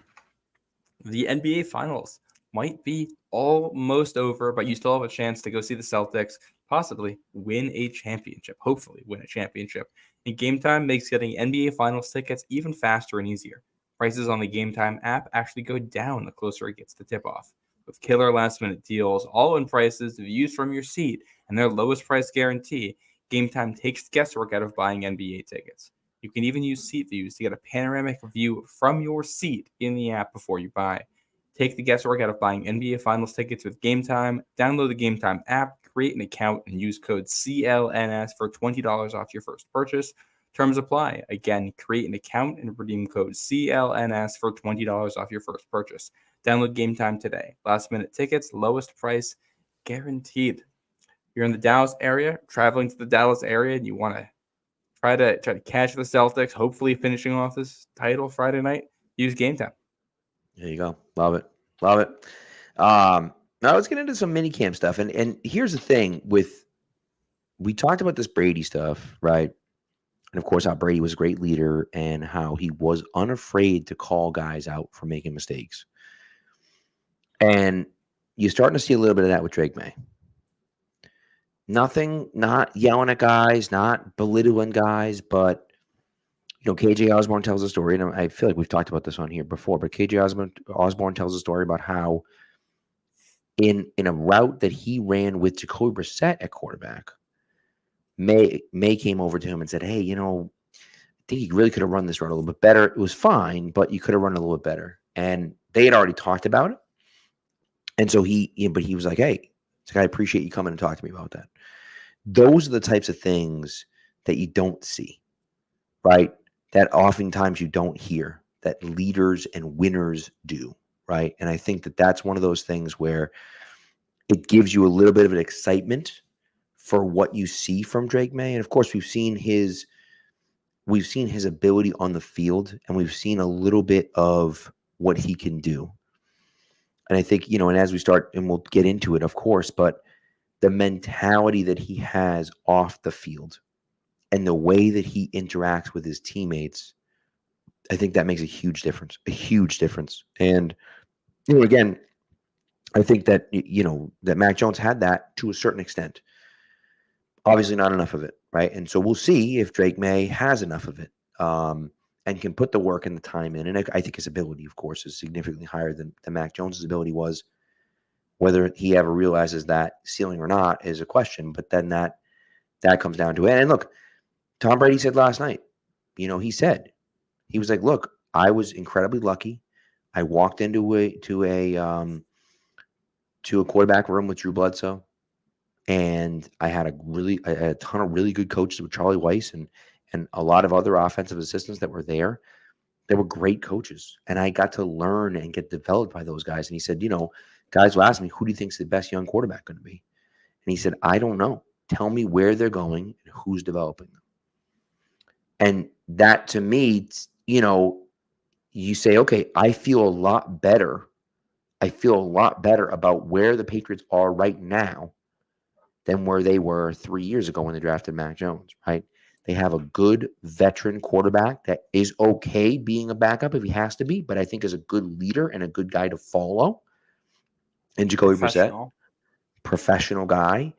The NBA Finals might be almost over, but you still have a chance to go see the Celtics possibly win a championship, hopefully win a championship. And Game Time makes getting NBA Finals tickets even faster and easier. Prices on the Game Time app actually go down the closer it gets to tip-off. With killer last-minute deals, all-in prices, views from your seat, and their lowest price guarantee, Game Time takes the guesswork out of buying NBA tickets. You can even use seat views to get a panoramic view from your seat in the app before you buy. Take the guesswork out of buying NBA Finals tickets with Game Time. Download the Game Time app, create an account, and use code CLNS for $20 off your first purchase. Terms apply. Again, create an account and redeem code CLNS for $20 off your first purchase. Download Game Time today. Last minute tickets, lowest price, guaranteed. You're in the Dallas area, traveling to the Dallas area, and you want to try to catch the Celtics, hopefully finishing off this title Friday night, use Game Time. There you go. Love it. Now let's get into some minicamp stuff. And here's the thing we talked about this Brady stuff, right? And of course, how Brady was a great leader and how he was unafraid to call guys out for making mistakes. And you're starting to see a little bit of that with Drake May. Not yelling at guys, not belittling guys, but KJ Osborne tells a story, and I feel like we've talked about this on here before, but KJ Osborne tells a story about how in a route that he ran with Jacoby Brissett at quarterback, May came over to him and said, hey, I think you really could have run this run a little bit better. It was fine, but you could have run a little bit better. And they had already talked about it. And so he was like, hey, I appreciate you coming and talking to me about that. Those are the types of things that you don't see, right? That oftentimes you don't hear that leaders and winners do, right? And I think that that's one of those things where it gives you a little bit of an excitement for what you see from Drake May. And of course, we've seen his ability on the field, and we've seen a little bit of what he can do. And I think, and as we start, and we'll get into it, of course, but the mentality that he has off the field and the way that he interacts with his teammates, I think that makes a huge difference. And, again, I think that, that Mac Jones had that to a certain extent. Obviously not enough of it, right? And so we'll see if Drake May has enough of it and can put the work and the time in. And I think his ability, of course, is significantly higher than Mac Jones' ability was. Whether he ever realizes that ceiling or not is a question, but then that comes down to it. And look, Tom Brady said last night, he was like, look, I was incredibly lucky. I walked into a quarterback room with Drew Bledsoe, and I had a ton of really good coaches with Charlie Weiss and a lot of other offensive assistants that were there. They were great coaches, and I got to learn and get developed by those guys. And he said, guys will ask me, who do you think is the best young quarterback going to be? And he said, I don't know. Tell me where they're going and who's developing them. And that, to me, you say, okay, I feel a lot better. I feel a lot better about where the Patriots are right now than where they were 3 years ago when they drafted Mac Jones, right? They have a good veteran quarterback that is okay being a backup if he has to be, but I think is a good leader and a good guy to follow. And Jacoby Brissett, Professional. professional guy.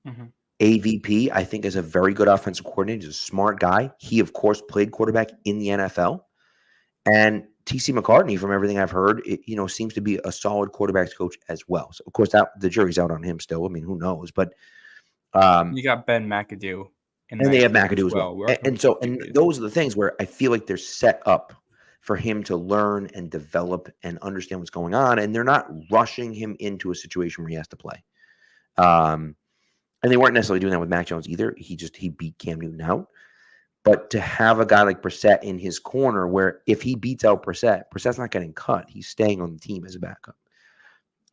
Mm-hmm. AVP, I think, is a very good offensive coordinator. He's a smart guy. He, of course, played quarterback in the NFL. And TC McCartney, from everything I've heard, seems to be a solid quarterbacks coach as well. So, of course, the jury's out on him still. I mean, who knows? But You got Ben McAdoo in and that they have group McAdoo as well. We're talking And Patriots. those are the things where I feel like they're set up for him to learn and develop and understand what's going on. And they're not rushing him into a situation where he has to play. And they weren't necessarily doing that with Mac Jones either. He beat Cam Newton out. But to have a guy like Brissett in his corner where if he beats out Brissett's not getting cut. He's staying on the team as a backup.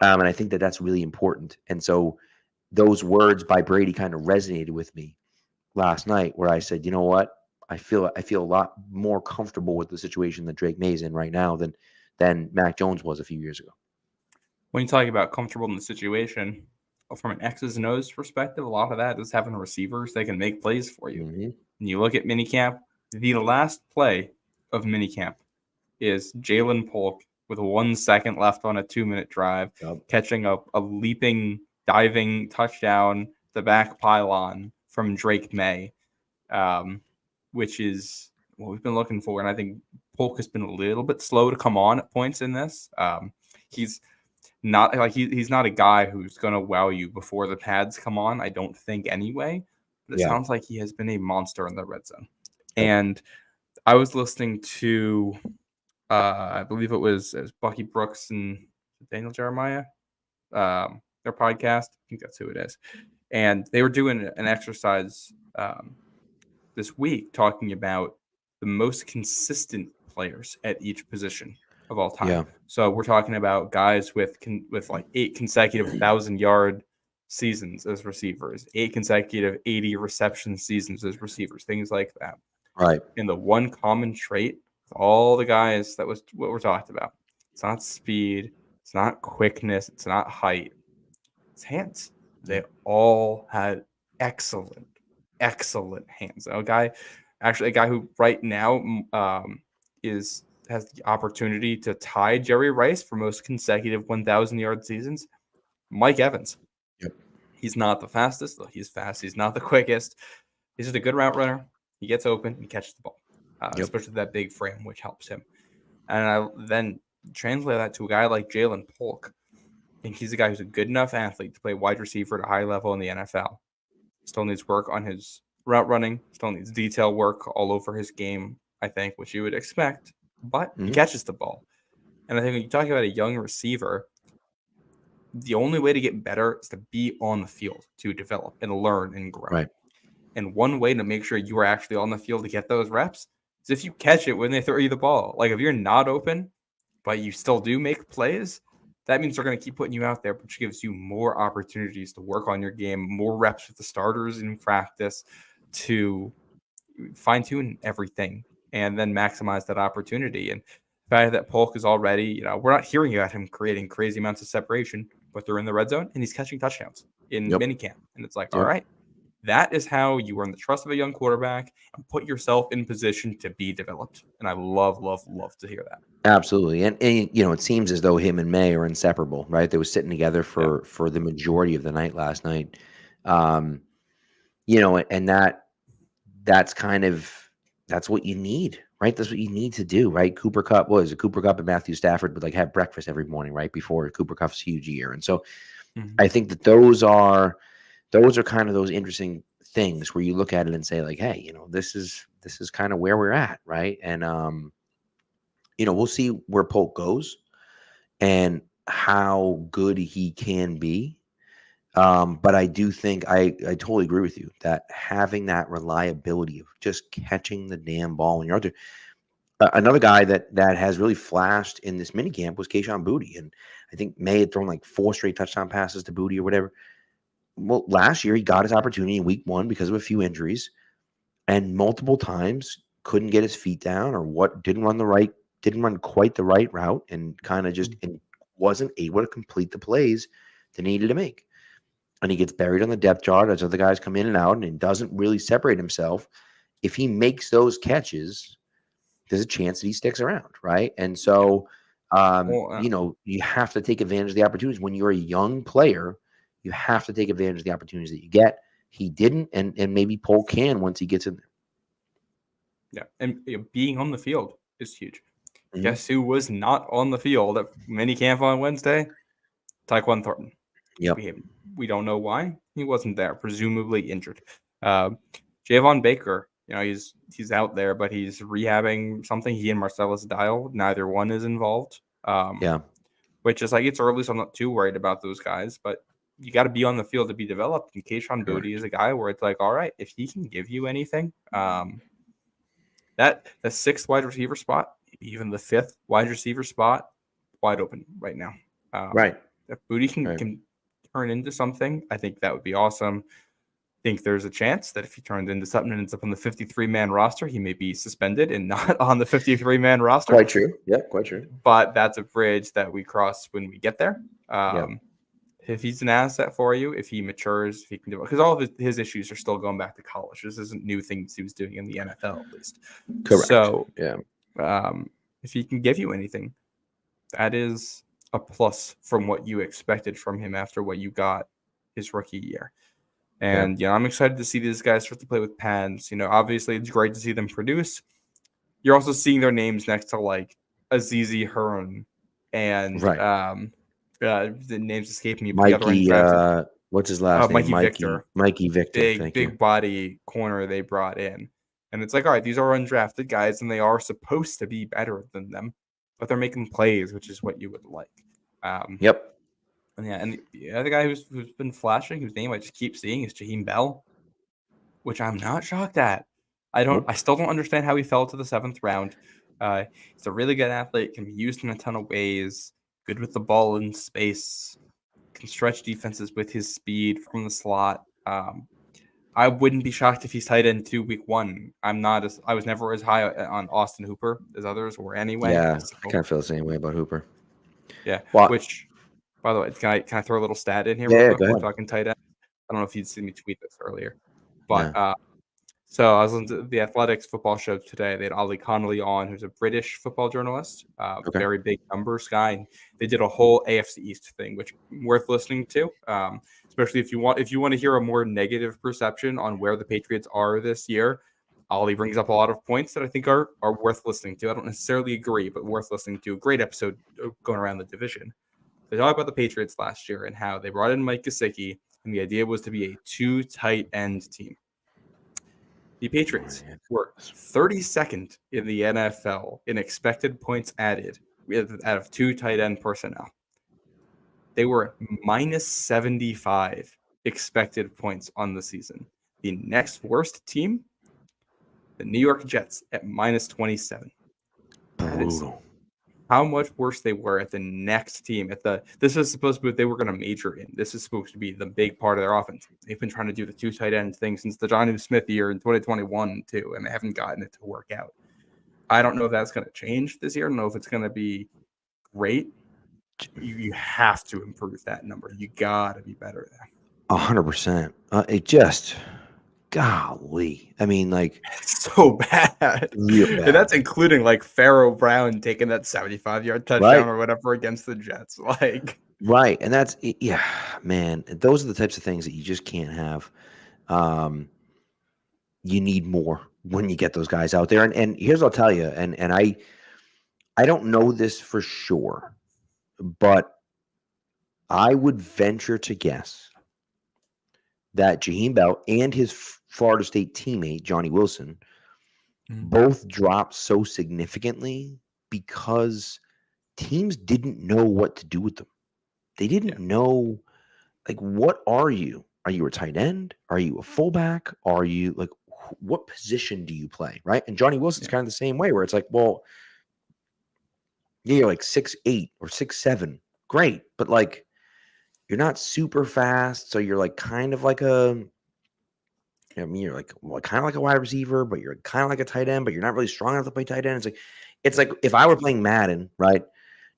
And I think that that's really important. And so those words by Brady kind of resonated with me last night where I said, you know what? I feel a lot more comfortable with the situation that Drake May's in right now than Mac Jones was a few years ago. When you talk about comfortable in the situation, from an X's and O's perspective, a lot of that is having receivers that can make plays for you. Mm-hmm. And you look at minicamp, the last play of minicamp is Jalen Polk with 1 second left on a 2-minute drive, catching a leaping, diving touchdown, the back pylon from Drake May, which is what we've been looking for. And I think Polk has been a little bit slow to come on at points in this. He's not like he's not a guy who's going to wow you before the pads come on, I don't think anyway. But it sounds like he has been a monster in the red zone. Yep. And I was listening to, I believe it was Bucky Brooks and Daniel Jeremiah, their podcast. I think that's who it is. And they were doing an exercise this week talking about the most consistent players at each position of all time. Yeah. So we're talking about guys with like 8 consecutive 1,000-yard seasons as receivers, 8 consecutive 80 reception seasons as receivers, things like that. Right. And the one common trait with all the guys, that was what we're talking about. It's not speed, it's not quickness, it's not height, it's hands. They all had excellent hands. A guy who right now has the opportunity to tie Jerry Rice for most consecutive 1,000-yard seasons, Mike Evans. Yep. He's not the fastest, though. He's fast. He's not the quickest. He's just a good route runner. He gets open and catches the ball, especially that big frame, which helps him. And I then translate that to a guy like Jalen Polk. I think he's a guy who's a good enough athlete to play wide receiver at a high level in the NFL. Still needs work on his route running. Still needs detail work all over his game, I think, which you would expect. But he catches the ball. And I think when you talk about a young receiver, the only way to get better is to be on the field to develop and learn and grow. Right. And one way to make sure you are actually on the field to get those reps is if you catch it when they throw you the ball. Like if you're not open, but you still do make plays, that means they're going to keep putting you out there, which gives you more opportunities to work on your game, more reps with the starters in practice to fine-tune everything and then maximize that opportunity. And the fact that Polk is already, we're not hearing about him creating crazy amounts of separation, but they're in the red zone and he's catching touchdowns in minicamp. And it's like, all right, that is how you earn the trust of a young quarterback and put yourself in position to be developed. And I love to hear that. Absolutely. And it seems as though him and May are inseparable, right? They were sitting together for the majority of the night last night. And that's what you need, right? That's what you need to do, right? Cooper Kupp and Matthew Stafford would have breakfast every morning, right? Before Cooper Kupp's huge year. And so I think that those are kind of those interesting things where you look at it and say like, hey, this is kind of where we're at. Right. And, we'll see where Polk goes and how good he can be. But I do think I totally agree with you that having that reliability of just catching the damn ball when you're out there. Another guy that has really flashed in this minicamp was Kayshon Boutte. And I think May had thrown like 4 straight touchdown passes to Boutte or whatever. Well, last year he got his opportunity in week 1 because of a few injuries and multiple times couldn't get his feet down or didn't run quite the right route and kind of just wasn't able to complete the plays that he needed to make. And he gets buried on the depth chart as other guys come in and out and doesn't really separate himself. If he makes those catches, there's a chance that he sticks around, right? And so You have to take advantage of the opportunities. When you're a young player, you have to take advantage of the opportunities that you get. He didn't, and maybe Paul can once he gets in there. Yeah, and being on the field is huge. Mhm. Guess who was not on the field at minicamp on Wednesday? Tyquan Thornton. Yep. We don't know why he wasn't there. Presumably injured. Javon Baker, he's out there, but he's rehabbing something. He and Marcellus Dial, neither one is involved. Which is it's early, so I'm not too worried about those guys. But you got to be on the field to be developed. And Kayshon Boutte is a guy where it's all right, if he can give you anything, that the 6th wide receiver spot, even the 5th wide receiver spot, wide open right now. If Boutte can turn into something, I think that would be awesome. I think there's a chance that if he turns into something and ends up on the 53-man roster, he may be suspended and not on the 53-man roster. Quite true. Yeah, quite true. But that's a bridge that we cross when we get there. If he's an asset for you, if he matures, if he can do it, because all of his issues are still going back to college. This isn't new things he was doing in the NFL, at least. Correct. So, if he can give you anything, that is a plus from what you expected from him after what you got his rookie year. And I'm excited to see these guys start to play with pads. Obviously it's great to see them produce. You're also seeing their names next to Azizi Hearn and the names escape me. Mikey, what's his last name? Mikey Victor. Big body corner they brought in. And it's all right, these are undrafted guys and they are supposed to be better than them, but they're making plays, which is what you would like. And the other guy who's been flashing, whose name I just keep seeing, is Jaheim Bell, which I'm not shocked at. I still don't understand how he fell to the 7th round. He's a really good athlete, can be used in a ton of ways, good with the ball in space, can stretch defenses with his speed from the slot. I wouldn't be shocked if he's tight end 2 week 1. I was never as high on Austin Hooper as others were anyway. Yeah, I kind of feel the same way about Hooper. Yeah, which, by the way, can I throw a little stat in here? Yeah, We're talking tight end. I don't know if you'd seen me tweet this earlier, but so I was on the Athletics football show today. They had Ollie Connolly on, who's a British football journalist, very big numbers guy. And they did a whole AFC East thing, which worth listening to, especially if you want to hear a more negative perception on where the Patriots are this year. Ollie brings up a lot of points that I think are worth listening to. I don't necessarily agree, but worth listening to. A great episode going around the division. They talk about the Patriots last year and how they brought in Mike Gesicki, and the idea was to be a 2 tight end team. The Patriots were 32nd in the NFL in expected points added out of 2 tight end personnel. They were minus 75 expected points on the season. The next worst team, the New York Jets, at minus 27. That is how much worse they were at the next team. This is supposed to be what they were going to major in. This is supposed to be the big part of their offense. They've been trying to do the 2 tight end thing since the Jonnu Smith year in 2021 too, and they haven't gotten it to work out. I don't know if that's going to change this year. I don't know if it's going to be great. You have to improve that number. You got to be better there. 100%. It just, golly. I mean, it's so bad. Real bad. And that's including Pharaoh Brown taking that 75-yard touchdown or whatever against the Jets. Right. And that's, man, those are the types of things that you just can't have. You need more when you get those guys out there. And here's what I'll tell you, and I don't know this for sure, but I would venture to guess that Jaheim Bell and his Florida State teammate, Johnny Wilson, both dropped so significantly because teams didn't know what to do with them. They didn't know, what are you? Are you a tight end? Are you a fullback? Are you, what position do you play, right? And Johnny Wilson's kind of the same way, where it's well, you're 6'8" or 6'7". Great. But you're not super fast. So you're kind of you're kind of like a wide receiver, but you're kind of like a tight end, but you're not really strong enough to play tight end. It's like if I were playing Madden, right?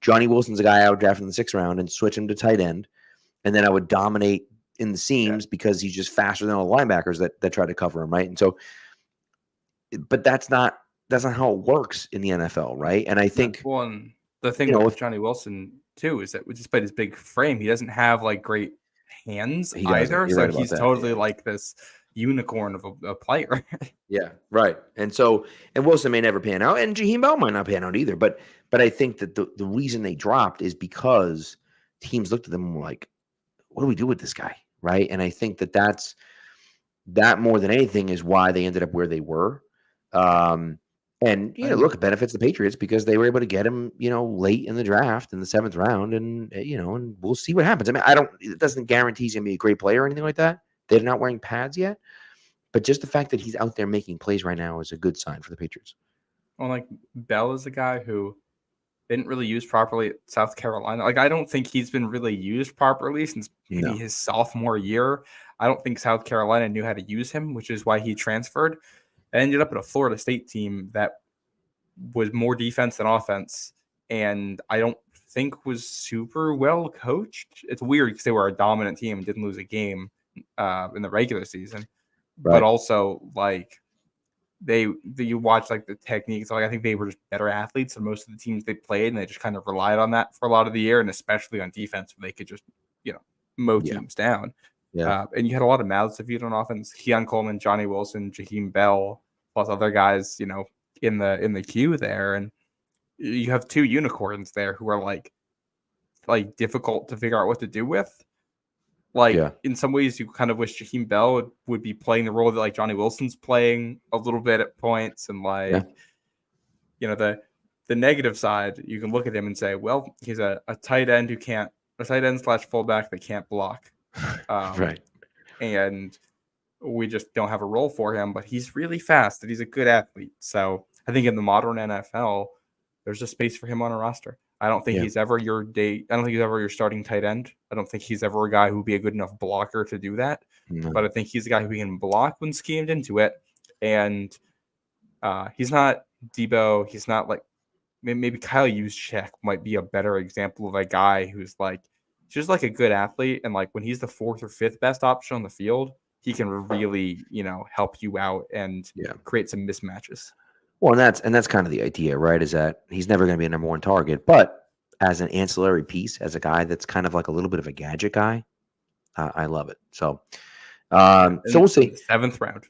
Johnny Wilson's a guy I would draft in the 6th round and switch him to tight end. And then I would dominate in the seams because he's just faster than all the linebackers that try to cover him, right? And so, but that's not how it works in the NFL, right? And I think the thing with Johnny Wilson too is that despite his big frame, he doesn't have like great hands either. You're so right about he's that, totally like this unicorn of a player. Yeah, right. And Wilson may never pan out, and Jaheim Bell might not pan out either. But I think that the reason they dropped is because teams looked at them like, what do we do with this guy? Right. And I think that more than anything is why they ended up where they were. And look, it benefits the Patriots because they were able to get him, late in the draft in the 7th round, and and we'll see what happens. I mean, it doesn't guarantee he's gonna be a great player or anything like that. They're not wearing pads yet. But just the fact that he's out there making plays right now is a good sign for the Patriots. Well, like Bell is a guy who didn't really use properly at South Carolina. Like I don't think he's been really used properly since maybe his sophomore year. I don't think South Carolina knew how to use him, which is why he transferred. And ended up at a Florida State team that was more defense than offense, and I don't think was super well coached. It's weird because they were a dominant team and didn't lose a game in the regular season. Right. But also, like you watch like the techniques. Like I think they were just better athletes than most of the teams they played, and they just kind of relied on that for a lot of the year, and especially on defense, where they could just mow teams down. Yeah. And you had a lot of mouths to feed on offense. Keon Coleman, Johnny Wilson, Jaheim Bell, plus other guys, in the queue there, and you have 2 unicorns there who are like difficult to figure out what to do with. In some ways, you kind of wish Jaheim Bell would be playing the role that like Johnny Wilson's playing a little bit at points, and the negative side, you can look at him and say, well, he's a tight end / fullback that can't block, right? And we just don't have a role for him. But he's really fast and he's a good athlete. So I think in the modern NFL, there's a space for him on a roster. I don't think he's ever your starting tight end. I don't think he's ever a guy who would be a good enough blocker to do that. No. But I think he's a guy who can block when schemed into it. And he's not Debo. He's not like maybe Kyle Juszczyk might be a better example of a guy who's like just like a good athlete. And like when he's the 4th or 5th best option on the field, he can really, help you out and create some mismatches. Well, and that's kind of the idea, right? Is that he's never going to be a number 1 target, but as an ancillary piece, as a guy that's kind of like a little bit of a gadget guy, I love it. So, so we'll see. 7th round.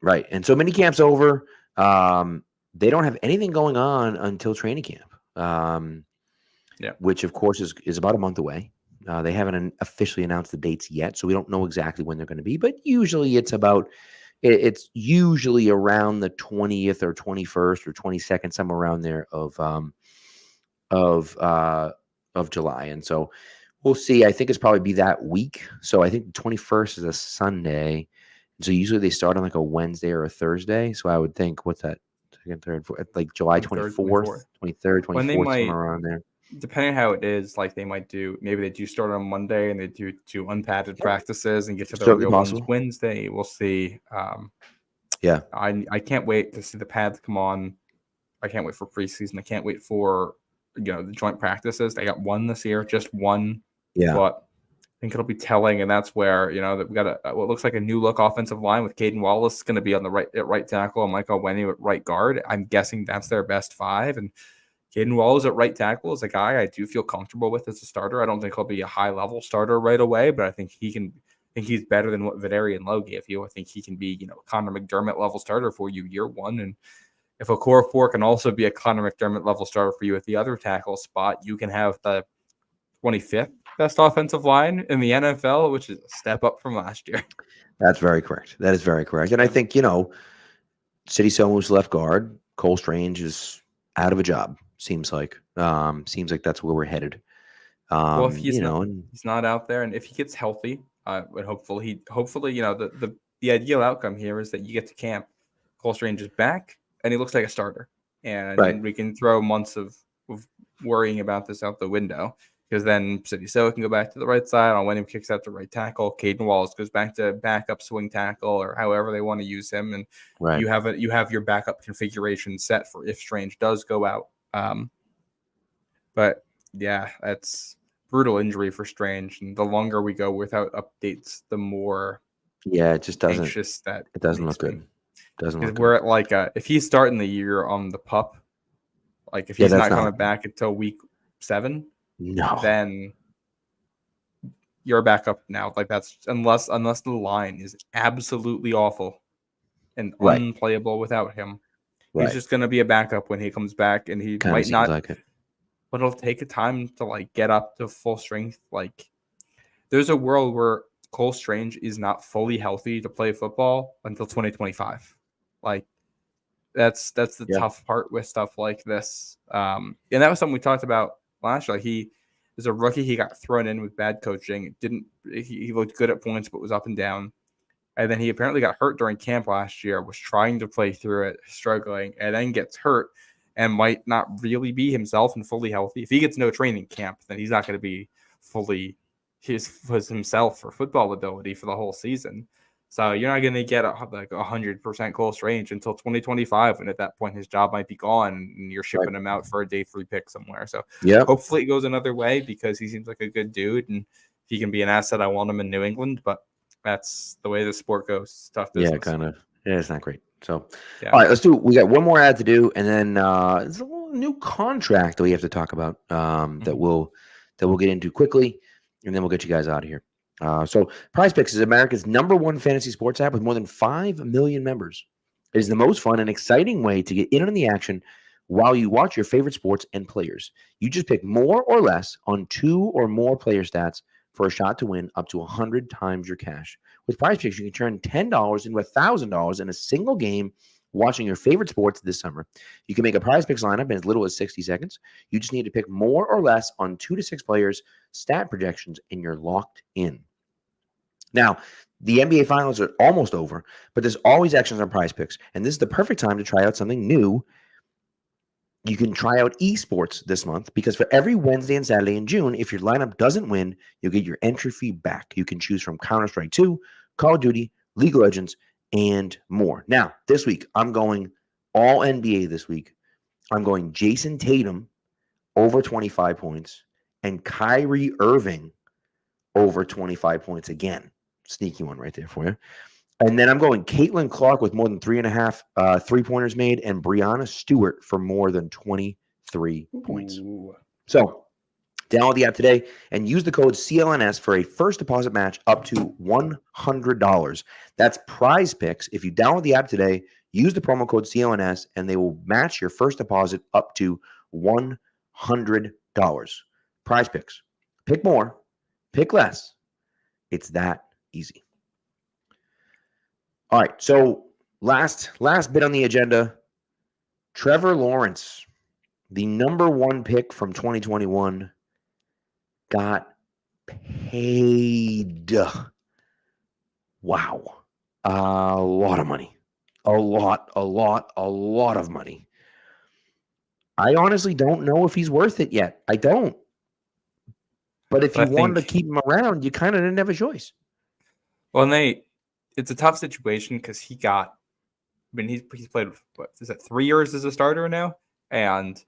Right. And so minicamp's over. They don't have anything going on until training camp. Which of course is about a month away. They haven't officially announced the dates yet, so we don't know exactly when they're going to be. But usually it's usually around the 20th or 21st or 22nd, somewhere around there of July. And so we'll see. I think it's probably be that week. So I think the 21st is a Sunday. So usually they start on like a Wednesday or a Thursday. So I would think, what's that? Second, third, fourth, like July 24th, 23rd, 24th, somewhere around there. Depending on how it is, like they do start on Monday and they do 2 unpadded practices and get to the real ones Wednesday. We'll see. I can't wait to see the pads come on. I can't wait for preseason. I can't wait for the joint practices. They got 1 this year, just 1. Yeah. But I think it'll be telling, and that's where that we got what looks like a new look offensive line with Caden Wallace going to be on the right tackle and Michael Wenny at right guard. I'm guessing that's their best 5, and Caden Wallace at right tackle is a guy I do feel comfortable with as a starter. I don't think he'll be a high level starter right away, but I think he's better than what Vidarian Lowe gave you. I think he can be Connor McDermott level starter for you year 1, and if Okorafor can also be a Connor McDermott level starter for you at the other tackle spot, you can have the 25th best offensive line in the NFL, which is a step up from last year. That's very correct. That is very correct. And I think, City Somu's left guard, Cole Strange is out of a job, seems like. Seems like that's where we're headed. Well, if he's not out there, and if he gets healthy, hopefully, the ideal outcome here is that you get to camp, Cole Strange is back, and he looks like a starter. And we can throw months of worrying about this out the window, because then City So can go back to the right side on when he kicks out to right tackle. Caden Wallace goes back to backup swing tackle, or however they want to use him, and you have your backup configuration set for if Strange does go out. But yeah, that's brutal injury for Strange, and the longer we go without updates, the more it just doesn't anxious it doesn't look good. Doesn't look we're good. at like if he's starting the year on the PUP, Like if he's that's not coming back until week 7, then you're back up now. Like that's unless the line is absolutely awful and unplayable without him. He's just going to be a backup when he comes back, and he Kinda might not. like it. But it'll take a time to like get up to full strength. Like there's a world where Cole Strange is not fully healthy to play football until 2025. Like that's the tough part with stuff like this. And that was something we talked about last year. Like he is a rookie. He got thrown in with bad coaching. He looked good at points, but was up and down. And then he apparently got hurt during camp last year, was trying to play through it, struggling, and then gets hurt and might not really be himself and fully healthy. If he gets no training camp, then he's not going to be fully himself for football ability for the whole season. So you're not going to get like 100% Cole Strange until 2025, and at that point his job might be gone, and you're shipping him out for a day 3 pick somewhere. So hopefully it goes another way because he seems like a good dude, and if he can be an asset, I want him in New England, but that's the way the sport goes. It's tough business. Yeah, kind of. Yeah, it's not great. So, all right, we got one more ad to do, and then there's a little new contract that we have to talk about that we'll get into quickly, and then we'll get you guys out of here. So, PrizePicks is America's #1 fantasy sports app with more than 5 million members. It is the most fun and exciting way to get in on the action while you watch your favorite sports and players. You just pick more or less on 2 or more player stats for a shot to win up to 100 times your cash. With PrizePicks, you can turn $10 into $1,000 in a single game watching your favorite sports this summer. You can make a PrizePicks lineup in as little as 60 seconds. You just need to pick more or less on 2 to 6 players, stat projections, and you're locked in. Now, the NBA Finals are almost over, but there's always actions on PrizePicks, and this is the perfect time to try out something new. You can try out esports this month because for every Wednesday and Saturday in June, if your lineup doesn't win, you'll get your entry fee back. You can choose from Counter-Strike 2, Call of Duty, League of Legends, and more. Now, this week, I'm going all NBA this week. I'm going Jason Tatum over 25 points and Kyrie Irving over 25 points again. Sneaky one right there for you. And then I'm going Caitlin Clark with more than 3.5 3-pointers made and Brianna Stewart for more than 23 points. So download the app today and use the code CLNS for a first deposit match up to $100. That's PrizePicks. If you download the app today, use the promo code CLNS and they will match your first deposit up to $100. PrizePicks. Pick more, pick less. It's that easy. All right, so last bit on the agenda, Trevor Lawrence, the #1 pick from 2021, got paid. Wow. A lot of money. A lot of money. I honestly don't know if he's worth it yet. I don't. But if you wanted to keep him around, you kind of didn't have a choice. Well, it's a tough situation because he's played, what is it, 3 years as a starter now? And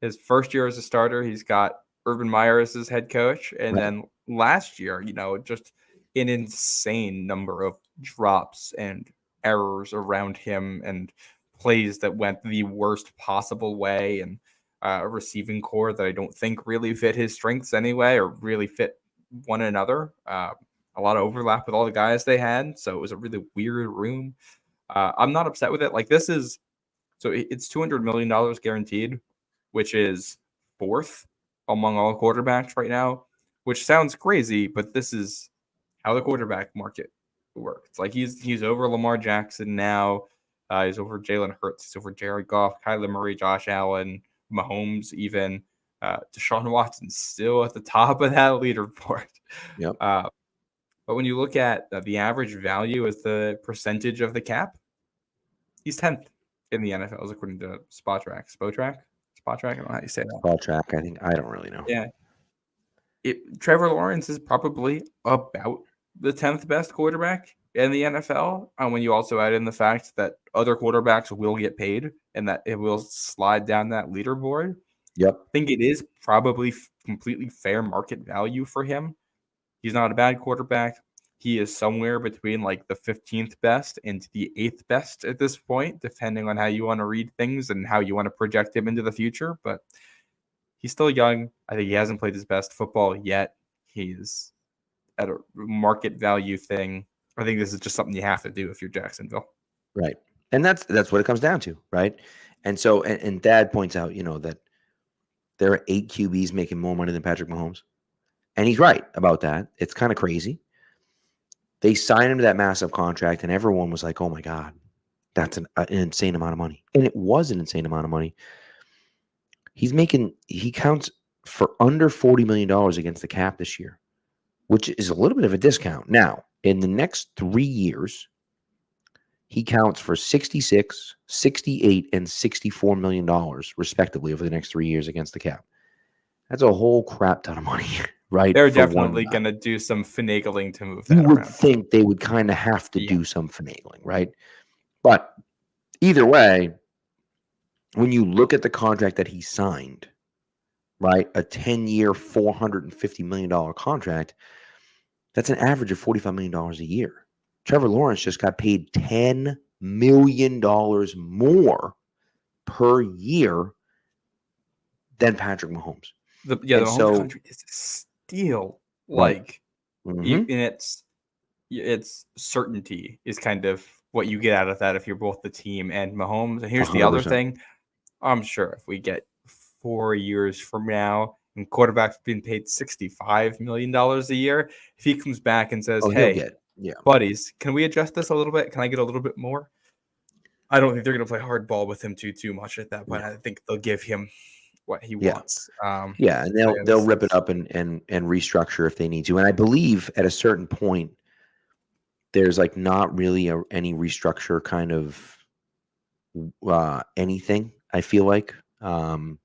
his first year as a starter, he's got Urban Meyer as his head coach. And then last year, just an insane number of drops and errors around him and plays that went the worst possible way, and a receiving core that I don't think really fit his strengths anyway or really fit one another. A lot of overlap with all the guys they had. So it was a really weird room. I'm not upset with it. Like it's $200 million guaranteed, which is 4th among all quarterbacks right now, which sounds crazy, but this is how the quarterback market works. It's like he's over Lamar Jackson now. He's over Jalen Hurts. He's over Jared Goff, Kyler Murray, Josh Allen, Mahomes, even Deshaun Watson still at the top of that leaderboard. Yep. But when you look at the average value as the percentage of the cap, he's 10th in the NFL, according to Spotrac. Spotrac? I don't know how you say that. Spotrac, I don't really know. Yeah. Trevor Lawrence is probably about the 10th best quarterback in the NFL. And when you also add in the fact that other quarterbacks will get paid and that it will slide down that leaderboard, I think it is probably completely fair market value for him. He's not a bad quarterback. he is somewhere between like the 15th best and the 8th best at this point, depending on how you want to read things and how you want to project him into the future. But he's still young. I think he hasn't played his best football yet. He's at a market value thing. I think this is just something you have to do if you're Jacksonville. Right. And that's what it comes down to, right? And so, and Dad points out, that there are 8 QBs making more money than Patrick Mahomes. And he's right about that. It's kind of crazy. They signed him to that massive contract, and everyone was like, oh my God, that's an insane amount of money. And it was an insane amount of money. He counts for under $40 million against the cap this year, which is a little bit of a discount. Now, in the next 3 years, he counts for $66, $68, and $64 million, respectively, over the next 3 years against the cap. That's a whole crap ton of money, right? They're definitely going to do some finagling to move that around. You would around. think they would kind of have to do some finagling, right? But either way, when you look at the contract that he signed, right, a 10-year, $450 million contract, that's an average of $45 million a year. Trevor Lawrence just got paid $10 million more per year than Patrick Mahomes. The Mahomes contract is a steal. Like, and it's certainty is kind of what you get out of that if you're both the team and Mahomes. And here's 100%. The other thing. I'm sure if we get 4 years from now and quarterbacks being paid $65 million a year, if he comes back and says, hey, buddies, can we adjust this a little bit? Can I get a little bit more? I don't think they're going to play hardball with him too much at that point. I think they'll give him what he wants. And they'll rip it up and restructure if they need to. And I believe at a certain point, there's like not really any restructure kind of anything. I feel like. The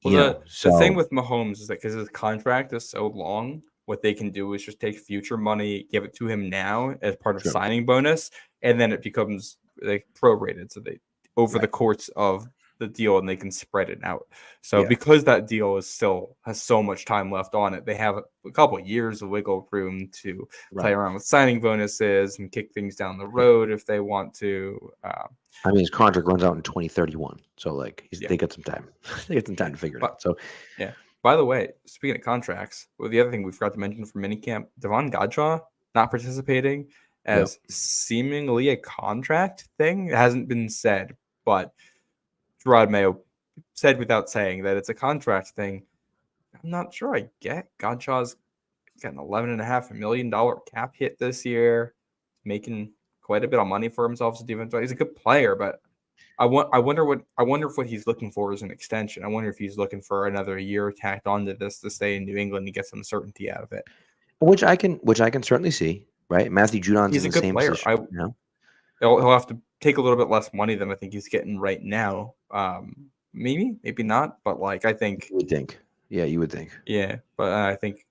thing with Mahomes is that because his contract is so long, what they can do is just take future money, give it to him now as part of signing bonus, and then it becomes like prorated. So they the course of the deal, and they can spread it out. So because that deal has so much time left on it, they have a couple of years of wiggle room to play around with signing bonuses and kick things down the road if they want to. His contract runs out in 2031, so like they got some time. They got some time to figure it out. So By the way, speaking of contracts, the other thing we forgot to mention from Minicamp, Devon Godchaux not participating as seemingly a contract thing. It hasn't been said, but Gerard Mayo said without saying that it's a contract thing. I'm not sure I get. Godchaux's got an $11.5 million cap hit this year, making quite a bit of money for himself as a defense. He's a good player, but I wonder if what he's looking for is an extension. I wonder if he's looking for another year tacked onto this to stay in New England and get some certainty out of it. Which I can certainly see, right? Matthew Judon's he's in a the good same player. position. He'll have to take a little bit less money than I think he's getting right now. Maybe not, but like I think you would think. Yeah, you would think. Yeah, but I think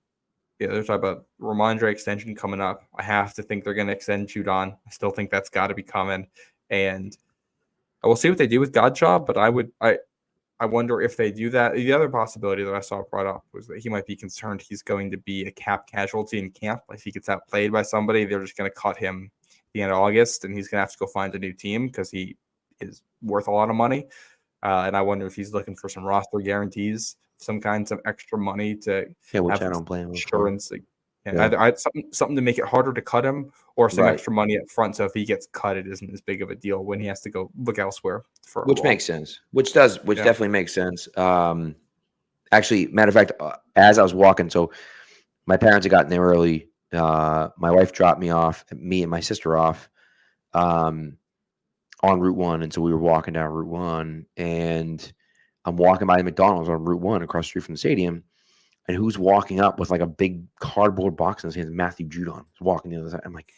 they're talking about Ramondre extension coming up. I have to think they're going to extend Judon. I still think that's got to be coming, and I will see what they do with Godchaux. But I wonder if they do that. The other possibility that I saw brought up was that he might be concerned he's going to be a cap casualty in camp. If he gets outplayed by somebody, they're just going to cut him at the end of August, and he's going to have to go find a new team because he is worth a lot of money. And I wonder if he's looking for some roster guarantees, some kinds of extra money to which I don't blame him insurance. Either something to make it harder to cut him, or some extra money up front. So if he gets cut, it isn't as big of a deal when he has to go look elsewhere for. Which makes sense. Which definitely makes sense. Actually, matter of fact, as I was walking, so my parents had gotten there early. My wife dropped me and my sister off. On Route 1, and so we were walking down Route 1, and I'm walking by the McDonald's on Route 1 across the street from the stadium, and who's walking up with like a big cardboard box in his hands? Matthew Judon is walking the other side. I'm like,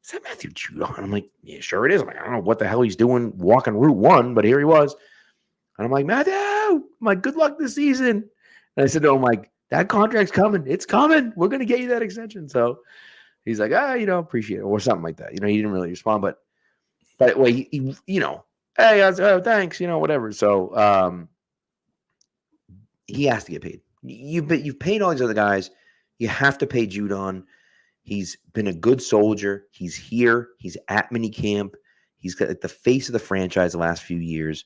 is that Matthew Judon? I'm like, yeah, sure it is. I'm like, I don't know what the hell he's doing walking Route 1, but here he was. And I'm like, Matthew, I'm like, good luck this season. And I said to him, like, that contract's coming. It's coming. We're going to get you that extension. So he's like, appreciate it, or something like that. He didn't really respond, but way, he hey, thanks, whatever. So he has to get paid. You've paid all these other guys. You have to pay Judon. He's been a good soldier. He's here. He's at minicamp. He's got the face of the franchise the last few years.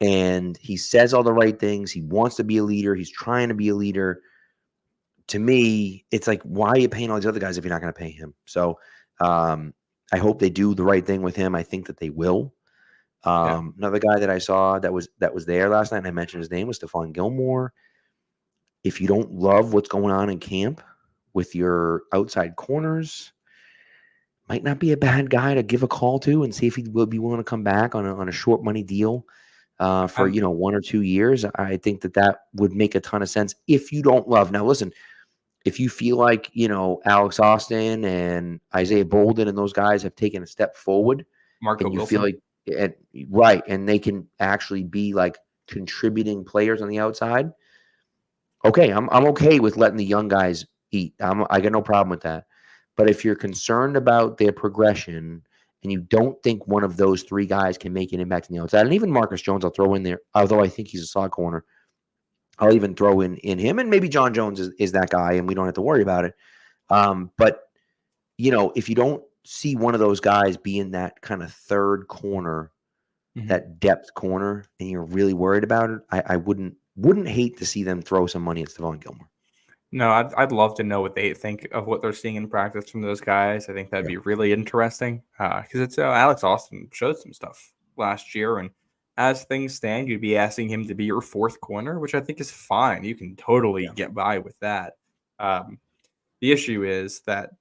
And he says all the right things. He wants to be a leader. He's trying to be a leader. To me, it's like, why are you paying all these other guys if you're not going to pay him? So I hope they do the right thing with him. I think that they will. Another guy that I saw that was there last night, and I mentioned his name, was Stephon Gilmore. If you don't love what's going on in camp with your outside corners, might not be a bad guy to give a call to and see if he will be willing to come back on a short money deal for 1 or 2 years. I think that would make a ton of sense if you don't love. Now, listen, if you feel like Alex Austin and Isaiah Bolden and those guys have taken a step forward, Marco and you Wilson. feel like right, and they can actually be like contributing players on the outside. Okay, I'm okay with letting the young guys eat. I got no problem with that. But if you're concerned about their progression and you don't think one of those 3 guys can make an impact on the outside, and even Marcus Jones I'll throw in there, although I think he's a slot corner, I'll even throw in him, and maybe John Jones is that guy, and we don't have to worry about it. But if you don't see one of those guys be in that kind of third corner, that depth corner, and you're really worried about it, I wouldn't hate to see them throw some money at Stephon Gilmore. No, I'd love to know what they think of what they're seeing in practice from those guys. I think that'd be really interesting because it's Alex Austin showed some stuff last year, and as things stand, you'd be asking him to be your 4th corner, which I think is fine. You can totally get by with that. The issue is that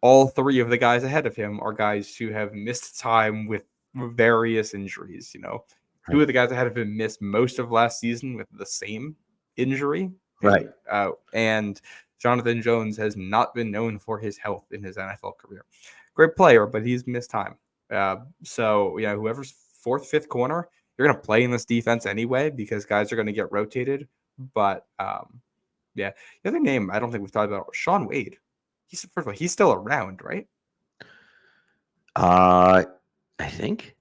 all 3 of the guys ahead of him are guys who have missed time with various injuries. 2 of the guys ahead of him missed most of last season with the same injury. Right. And Jonathan Jones has not been known for his health in his NFL career. Great player, but he's missed time. So whoever's 4th, 5th corner, you're going to play in this defense anyway because guys are going to get rotated. But the other name I don't think we've talked about, Sean Wade. First of all, he's still around, right? I think.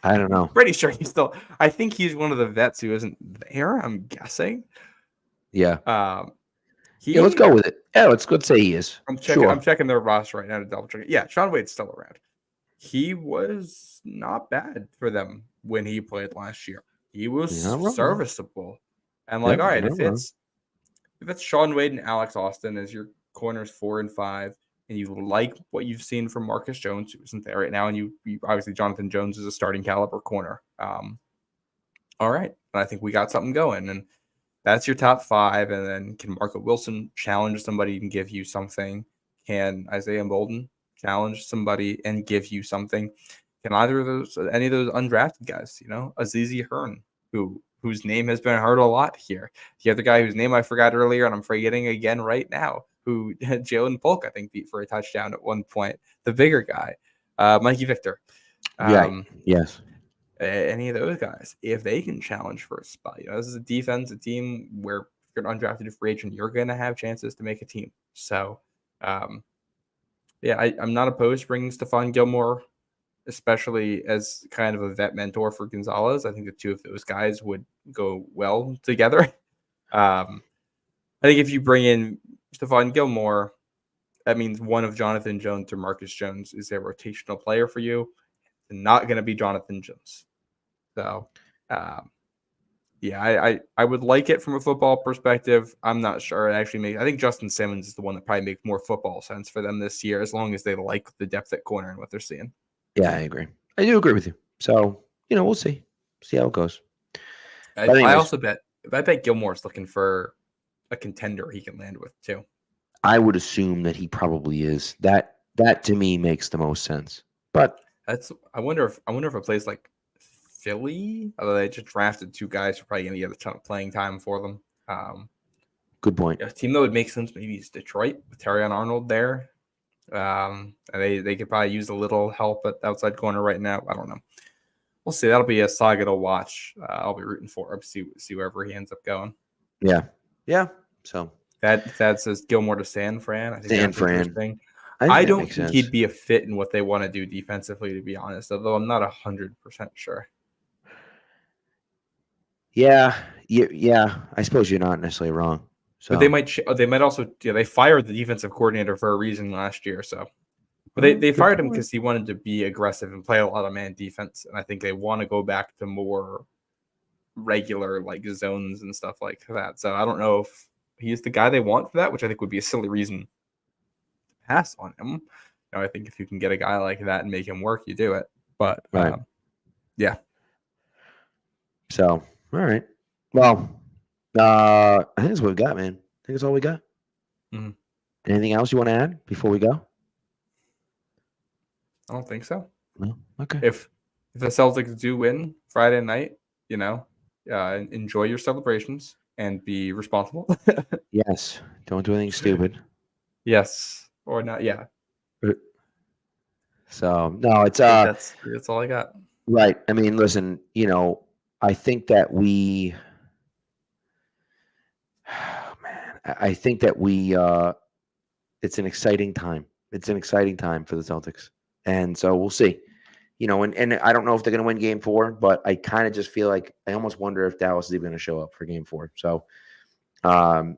I don't know. Pretty sure he's still. I think he's one of the vets who isn't there. I'm guessing. Yeah. Yeah, let's go with it. Yeah, let's say he is. I'm checking their roster right now to double check it. Yeah, Sean Wade's still around. He was not bad for them when he played last year. He was serviceable. And all right, if it's Sean Wade and Alex Austin as your corners 4 and 5, and you like what you've seen from Marcus Jones, who isn't there right now, and you obviously Jonathan Jones is a starting caliber corner. All right, I think we got something going, and that's your top 5. And then can Marco Wilson challenge somebody and give you something? Can Isaiah Bolden challenge somebody and give you something? Can any of those undrafted guys, Azizi Hearn, whose name has been heard a lot here. The other guy whose name I forgot earlier, and I'm forgetting again right now, who Jalen Polk, I think, beat for a touchdown at one point. The bigger guy, Mikey Victor. Yes. Any of those guys, if they can challenge for a spot, this is a defensive team where if you're an undrafted free agent, you're going to have chances to make a team. So, I'm not opposed to bringing Stephon Gilmore, especially as kind of a vet mentor for Gonzalez. I think the 2 of those guys would go well together. I think if you bring in Stephon Gilmore, that means one of Jonathan Jones or Marcus Jones is a rotational player for you. It's not going to be Jonathan Jones. So, I would like it from a football perspective. I'm not sure. I think Justin Simmons is the one that probably makes more football sense for them this year, as long as they like the depth at corner and what they're seeing. Yeah, I agree. I do agree with you. So, we'll see. See how it goes. I bet Gilmore's looking for a contender he can land with too. I would assume that he probably is. That to me makes the most sense. But I wonder if a place like Philly, although they just drafted 2 guys who are probably going to get a ton of playing time for them. Good point. A team that would make sense maybe is Detroit with Terrion Arnold there. They could probably use a little help at the outside corner right now. I don't know. We'll see. That'll be a saga to watch. I'll be rooting for him. See wherever he ends up going. Yeah. So that says Gilmore to San Fran. I think San Fran. I don't think he'd be a fit in what they want to do defensively, to be honest. Although I'm not 100% sure. Yeah. I suppose you're not necessarily wrong. So But they might also they fired the defensive coordinator for a reason last year. So, but they fired him because he wanted to be aggressive and play a lot of man defense, and I think they want to go back to more regular like zones and stuff like that. So I don't know if he's the guy they want for that, which I think would be a silly reason to pass on him. I think if you can get a guy like that and make him work, you do it. But right. Yeah. So all right. Well, I think that's what we got, man. I think that's all we got. Mm-hmm. Anything else you want to add before we go? I don't think so. No. Okay. If the Celtics do win Friday night, enjoy your celebrations and be responsible. Yes. Don't do anything stupid. Yes. Or not. Yeah. So no, it's that's all I got. Right. I mean, listen, I think that I think that it's an exciting time. It's an exciting time for the Celtics. And so we'll see. And I don't know if they're going to win game 4, but I kind of just feel like I almost wonder if Dallas is even going to show up for game 4. So I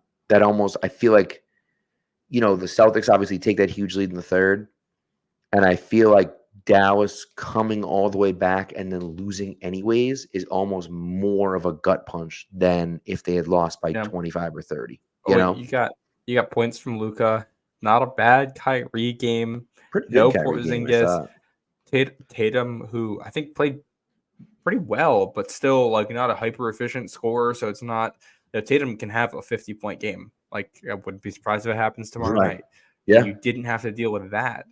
feel like, the Celtics obviously take that huge lead in the third. And I feel like Dallas coming all the way back and then losing anyways is almost more of a gut punch than if they had lost by 25 or 30. You got points from Luka. Not a bad Kyrie game. Pretty good Kyrie Porzingis. Tatum, who I think played pretty well, but still like not a hyper efficient scorer. So it's not Tatum can have a 50-point game. Like I wouldn't be surprised if it happens tomorrow night. Yeah, you didn't have to deal with that,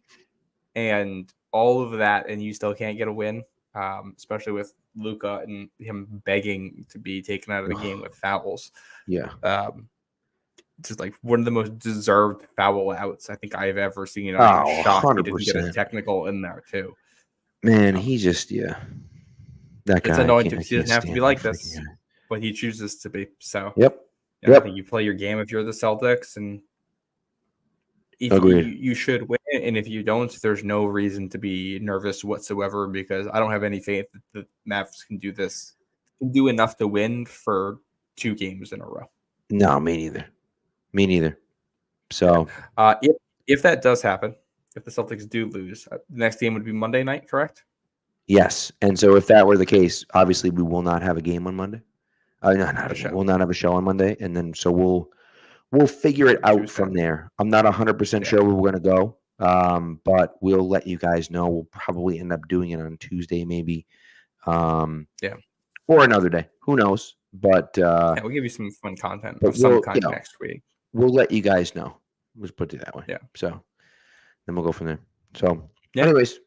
and all of that, and you still can't get a win. Especially with Luka and him begging to be taken out of the game with fouls. Yeah. Just like one of the most deserved foul outs I think I've ever seen. I'm shocked he didn't get a technical in there too. Man, he just that guy. It's annoying because he doesn't have to be like this, but he chooses to be. So yep. I think you play your game if you're the Celtics, and if you should win. And if you don't, there's no reason to be nervous whatsoever because I don't have any faith that the Mavs can do enough to win for 2 games in a row. No, me neither. So if that does happen, if the Celtics do lose, the next game would be Monday night, correct? Yes. And so if that were the case, obviously we will not have a game on Monday. We'll not have a show on Monday. And then so we'll figure it out from there. I'm not 100% sure where we're going to go, but we'll let you guys know. We'll probably end up doing it on Tuesday maybe. Or another day. Who knows? But we'll give you some fun content of some kind next week. We'll let you guys know. Let's put it that way. Yeah. So then we'll go from there. So anyways,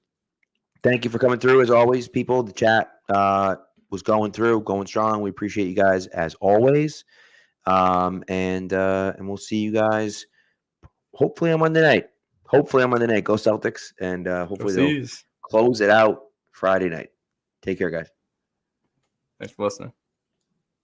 thank you for coming through as always, people. The chat was going strong. We appreciate you guys as always. And we'll see you guys hopefully on Monday night. Go Celtics, and hopefully they'll close it out Friday night. Take care, guys. Thanks for listening.